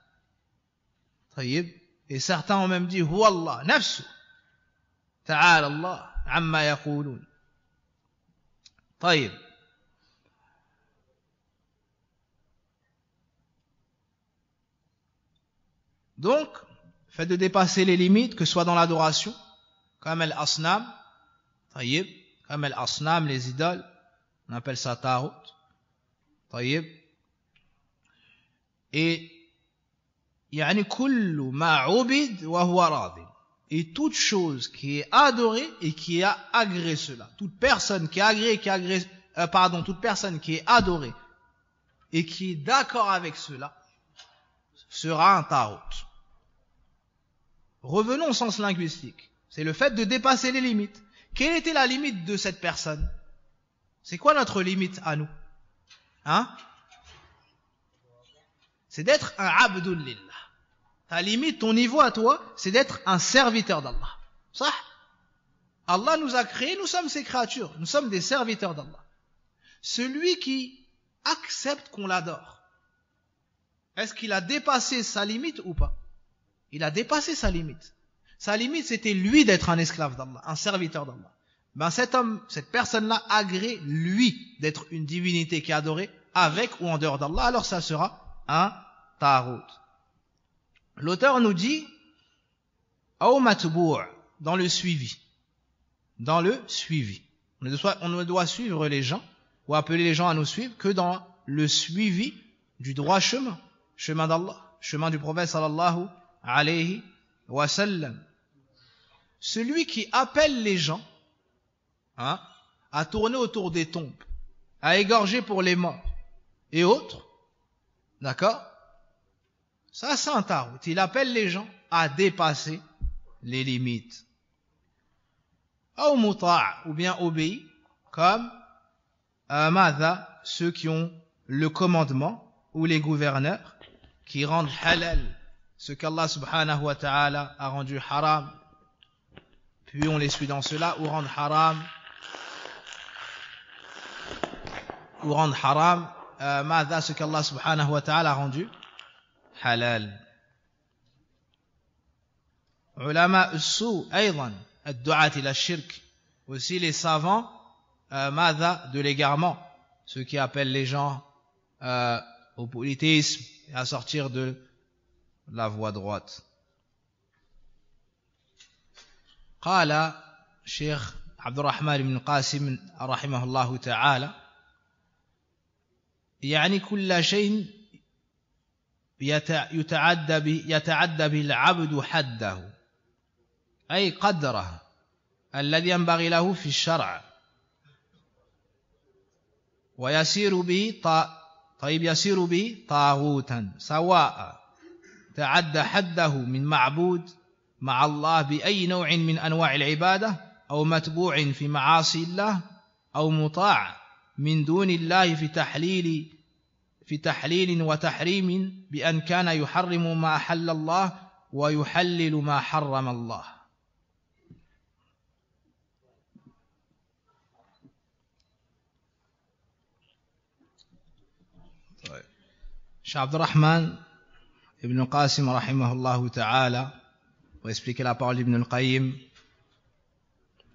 طيب. Et certains ont même dit, huwa Allah, nafsu. Ta'ala Allah, amma yaqulun. طيب. Donc, le fait de dépasser les limites, que ce soit dans l'adoration, comme al-asnam, comme al-asnam, les idoles, on appelle ça taghut, et yani kullu ma ubid wa huwa radin, et toute chose qui est adorée et qui a agréé cela, toute personne qui est adorée et qui est d'accord avec cela, sera un tarout. Revenons au sens linguistique. C'est le fait de dépasser les limites. Quelle était la limite de cette personne? C'est quoi notre limite à nous? C'est d'être un abdul lillah. Ta limite, ton niveau à toi, c'est d'être un serviteur d'Allah. Ça? Allah nous a créés, nous sommes ses créatures, nous sommes des serviteurs d'Allah. Celui qui accepte qu'on l'adore, est-ce qu'il a dépassé sa limite ou pas? Il a dépassé sa limite. Sa limite, c'était lui d'être un esclave d'Allah, un serviteur d'Allah. Ben cet homme, cette personne-là agrée, lui, d'être une divinité qui est adorée, avec ou en dehors d'Allah, alors ça sera un tarout. L'auteur nous dit, Aw matbou', dans le suivi. Dans le suivi. On ne doit suivre les gens, ou appeler les gens à nous suivre, que dans le suivi du droit chemin. Chemin d'Allah, chemin du prophète sallallahu alayhi wa sallam. Celui qui appelle les gens à tourner autour des tombes, à égorger pour les morts et autres, d'accord? Ça c'est un tarout. Il appelle les gens à dépasser les limites. Ou muta', ou bien obéi, comme madha, ceux qui ont le commandement, ou les gouverneurs, qui rendent halal ce qu'Allah subhanahu wa ta'ala a rendu haram, puis on les suit dans cela, ou rendre haram, madha, ce qu'Allah subhanahu wa ta'ala a rendu halal. Ulama as-su, aydan, ad-du'at ila shirk, aussi les savants, madha, de l'égarement, ceux qui appellent les gens au polythéisme et à sortir de la voie droite. قال شيخ عبد الرحمن بن القاسم رحمه الله تعالى يعني كل شيء يتعدى به العبد حده أي قدره الذي ينبغي له في الشرع ويسير به طاغوتا سواء تعدى حده من معبود مع الله بأي نوع من أنواع العبادة أو متبوع في معاصي الله أو مطاع من دون الله في تحليل وتحريم بأن كان يحرم ما أحل الله ويحلل ما حرم الله. Cheikh Abdurrahman Ibn Qasim rahimahullah ta'ala, pour expliquer la parole d'Ibn al-Qayyim,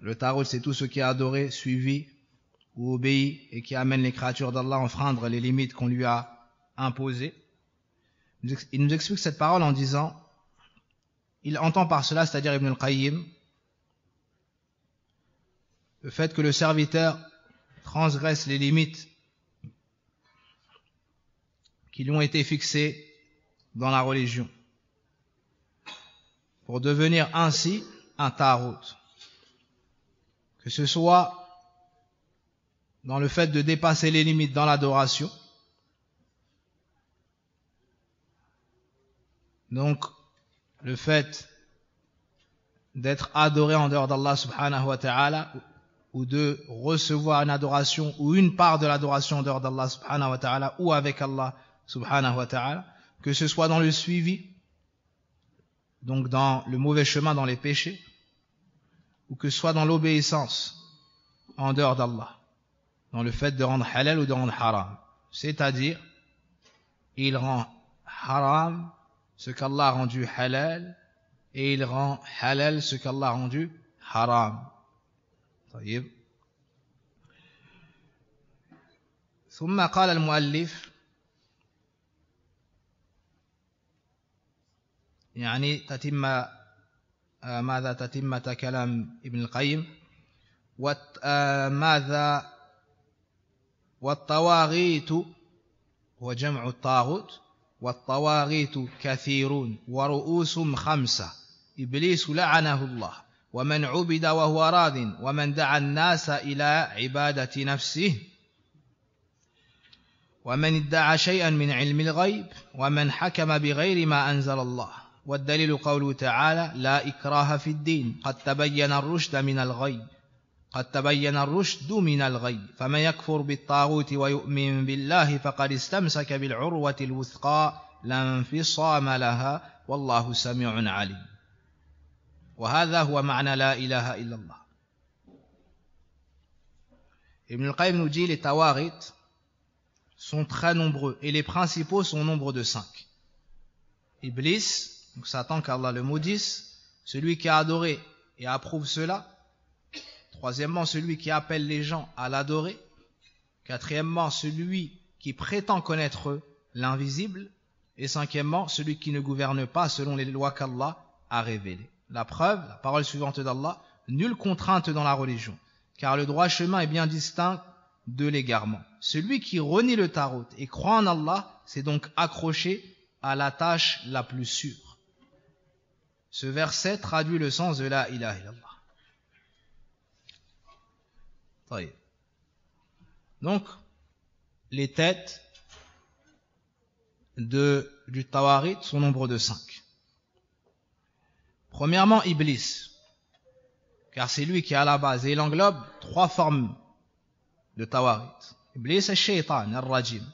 le tarout c'est tout ce qui est adoré, suivi ou obéi et qui amène les créatures d'Allah à enfreindre les limites qu'on lui a imposées. Il nous explique cette parole en disant, il entend par cela, c'est-à-dire Ibn al-Qayyim, le fait que le serviteur transgresse les limites qui lui ont été fixées dans la religion, pour devenir ainsi un tarout. Que ce soit dans le fait de dépasser les limites dans l'adoration, donc le fait d'être adoré en dehors d'Allah subhanahu wa ta'ala, ou de recevoir une adoration ou une part de l'adoration en dehors d'Allah subhanahu wa ta'ala ou avec Allah subhanahu wa ta'ala, que ce soit dans le suivi, donc dans le mauvais chemin, dans les péchés, ou que ce soit dans l'obéissance en dehors d'Allah, dans le fait de rendre halal ou de rendre haram. C'est-à-dire, il rend haram ce qu'Allah a rendu halal, et il rend halal ce qu'Allah a rendu haram. طيب. ثم قال المؤلف يعني تتمة كلام ابن القيم ماذا والطواغيت هو جمع الطاغوت والطواغيت كثيرون ورؤوسهم 5 إبليس لعنه الله ومن عبد وهو راض ومن دعا الناس إلى عبادة نفسه ومن ادعى شيئا من علم الغيب ومن حكم بغير ما أنزل الله والدليل قوله تعالى لا إكراه في الدين قد تبين الرشد من الغي فمن يكفر بالطاغوت ويؤمن بالله فقد استمسك بالعروة الوثقى لا انفصام لها والله سميع عليم وهذا هو معنى لا إله إلا الله. Ibn al-Qayyim nous dit les tawaghit sont très nombreux et les principaux sont au nombre de 5. Iblis, donc Satan qu'Allah le maudisse, celui qui a adoré et approuve cela. Troisièmement, celui qui appelle les gens à l'adorer. Quatrièmement, celui qui prétend connaître l'invisible. Et cinquièmement, celui qui ne gouverne pas selon les lois qu'Allah a révélées. La preuve, la parole suivante d'Allah, nulle contrainte dans la religion, car le droit chemin est bien distinct de l'égarement. Celui qui renie le tarot et croit en Allah s'est donc accroché à la tâche la plus sûre. Ce verset traduit le sens de la ilaha illallah. Donc, les têtes du tawarit sont au nombre de 5. Premièrement, Iblis, car c'est lui qui est à la base, et il englobe 3 formes de tawarit. Iblis est shaitan, al-rajim,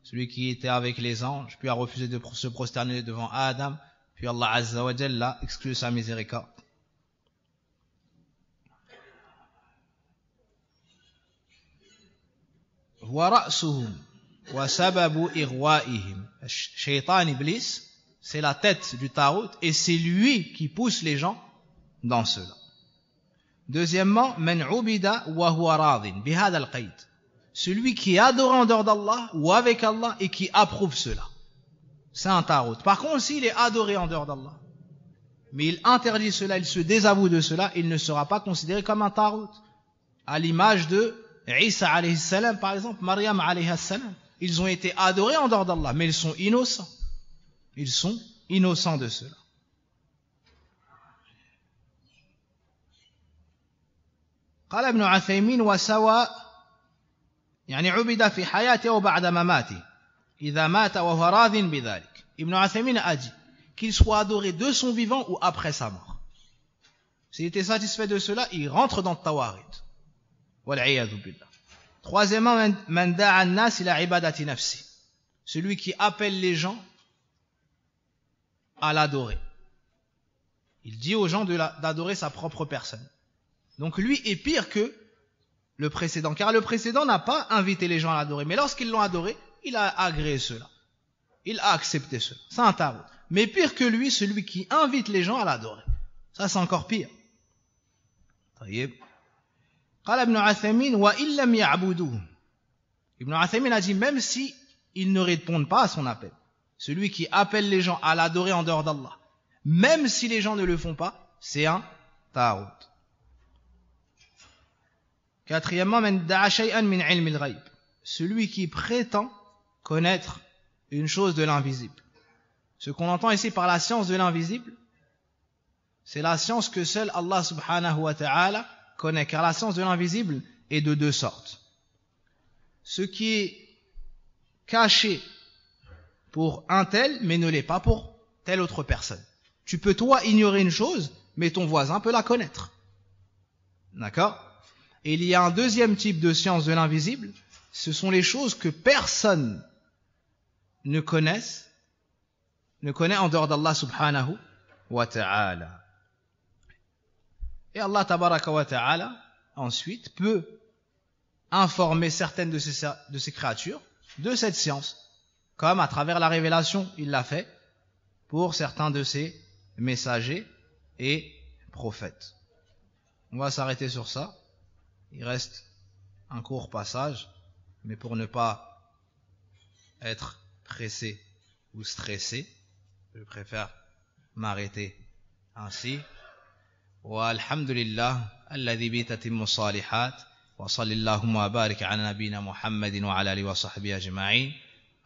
celui qui était avec les anges, puis a refusé de se prosterner devant Adam, puis Allah Azza wa Jalla l'a exclu de sa miséricorde. Huwa ra'suhum wa sababu irwa'ihim. Shaitan, Iblis, c'est la tête du Tarout et c'est lui qui pousse les gens dans cela. Deuxièmement, man ubida wa huwa radin bihadha al-qayd. Celui qui adore en dehors d'Allah ou avec Allah et qui approuve cela. C'est un Tarout. Par contre, s'il est adoré en dehors d'Allah, mais il interdit cela, il se désavoue de cela, il ne sera pas considéré comme un Tarout. À l'image de Isa alayhi salam, par exemple, Maryam alayhi salam. Ils ont été adorés en dehors d'Allah, mais ils sont innocents. Ils sont innocents de cela. قال ابن عثيمين وسوى يعني عبد في حياته وبعد مماته إذا مات وهو راض بذلك. Ibn Uthaymin a dit qu'il soit adoré de son vivant ou après sa mort. S'il était satisfait de cela, il rentre dans le tawarit. Wal'iyadhu billah. Troisièmement, man da'a an-nas ila ibadati nafsi. Celui qui appelle les gens à l'adorer. Il dit aux gens d'adorer sa propre personne. Donc lui est pire que le précédent, car le précédent n'a pas invité les gens à l'adorer. Mais lorsqu'ils l'ont adoré, il a agréé cela. Il a accepté cela. C'est un tarout. Mais pire que lui, celui qui invite les gens à l'adorer. Ça, c'est encore pire. طيب. قال ابن عثيمين وإن لم يعبدوه. Ibn Uthaymin a dit même si ils ne répondent pas à son appel. Celui qui appelle les gens à l'adorer en dehors d'Allah, même si les gens ne le font pas, c'est un tarout. Quatrièmement, man da'a shay'an min ilm al-ghayb. Celui qui prétend connaître une chose de l'invisible. Ce qu'on entend ici par la science de l'invisible, c'est la science que seul Allah subhanahu wa ta'ala connaît, car la science de l'invisible est de 2 sortes. Ce qui est caché pour un tel, mais ne l'est pas pour telle autre personne. Tu peux toi ignorer une chose, mais ton voisin peut la connaître. D'accord ? Et il y a un deuxième type de science de l'invisible, ce sont les choses que personne ne connaît en dehors d'Allah subhanahu wa ta'ala. Et Allah tabaraka wa ta'ala, ensuite, peut informer certaines de ces créatures de cette science. Comme à travers la révélation, il l'a fait pour certains de ses messagers et prophètes. On va s'arrêter sur ça. Il reste un court passage, mais pour ne pas être pressé ou stressé, je préfère m'arrêter ainsi. Wa alhamdulillah, alladhi bi tatimmu salihat, wa sallallahu wa barik ala nabina Muhammadin wa ala alihi wa sahbihi ajma'in.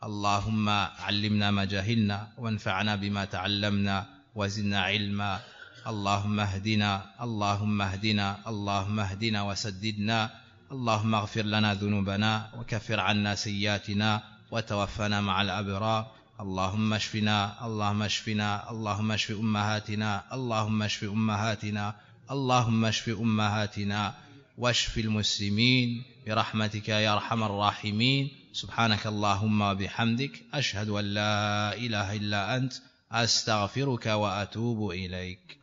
Allahumma allimna ma jahilna, wa anfa'na bima ta'allamna, wa zidna ilma. اللهم اهدنا اللهم اهدنا اللهم اهدنا وسددنا اللهم اغفر لنا ذنوبنا وكفر عنا سيئاتنا وتوفنا مع الأبرار. اللهم اشفنا اللهم اشفنا اللهم اشف أمهاتنا اللهم اشف أمهاتنا اللهم اشف أمهاتنا واشف المسلمين برحمتك يا أرحم الراحمين. سبحانك اللهم وبحمدك أشهد أن لا إله إلا أنت أستغفرك وأتوب إليك.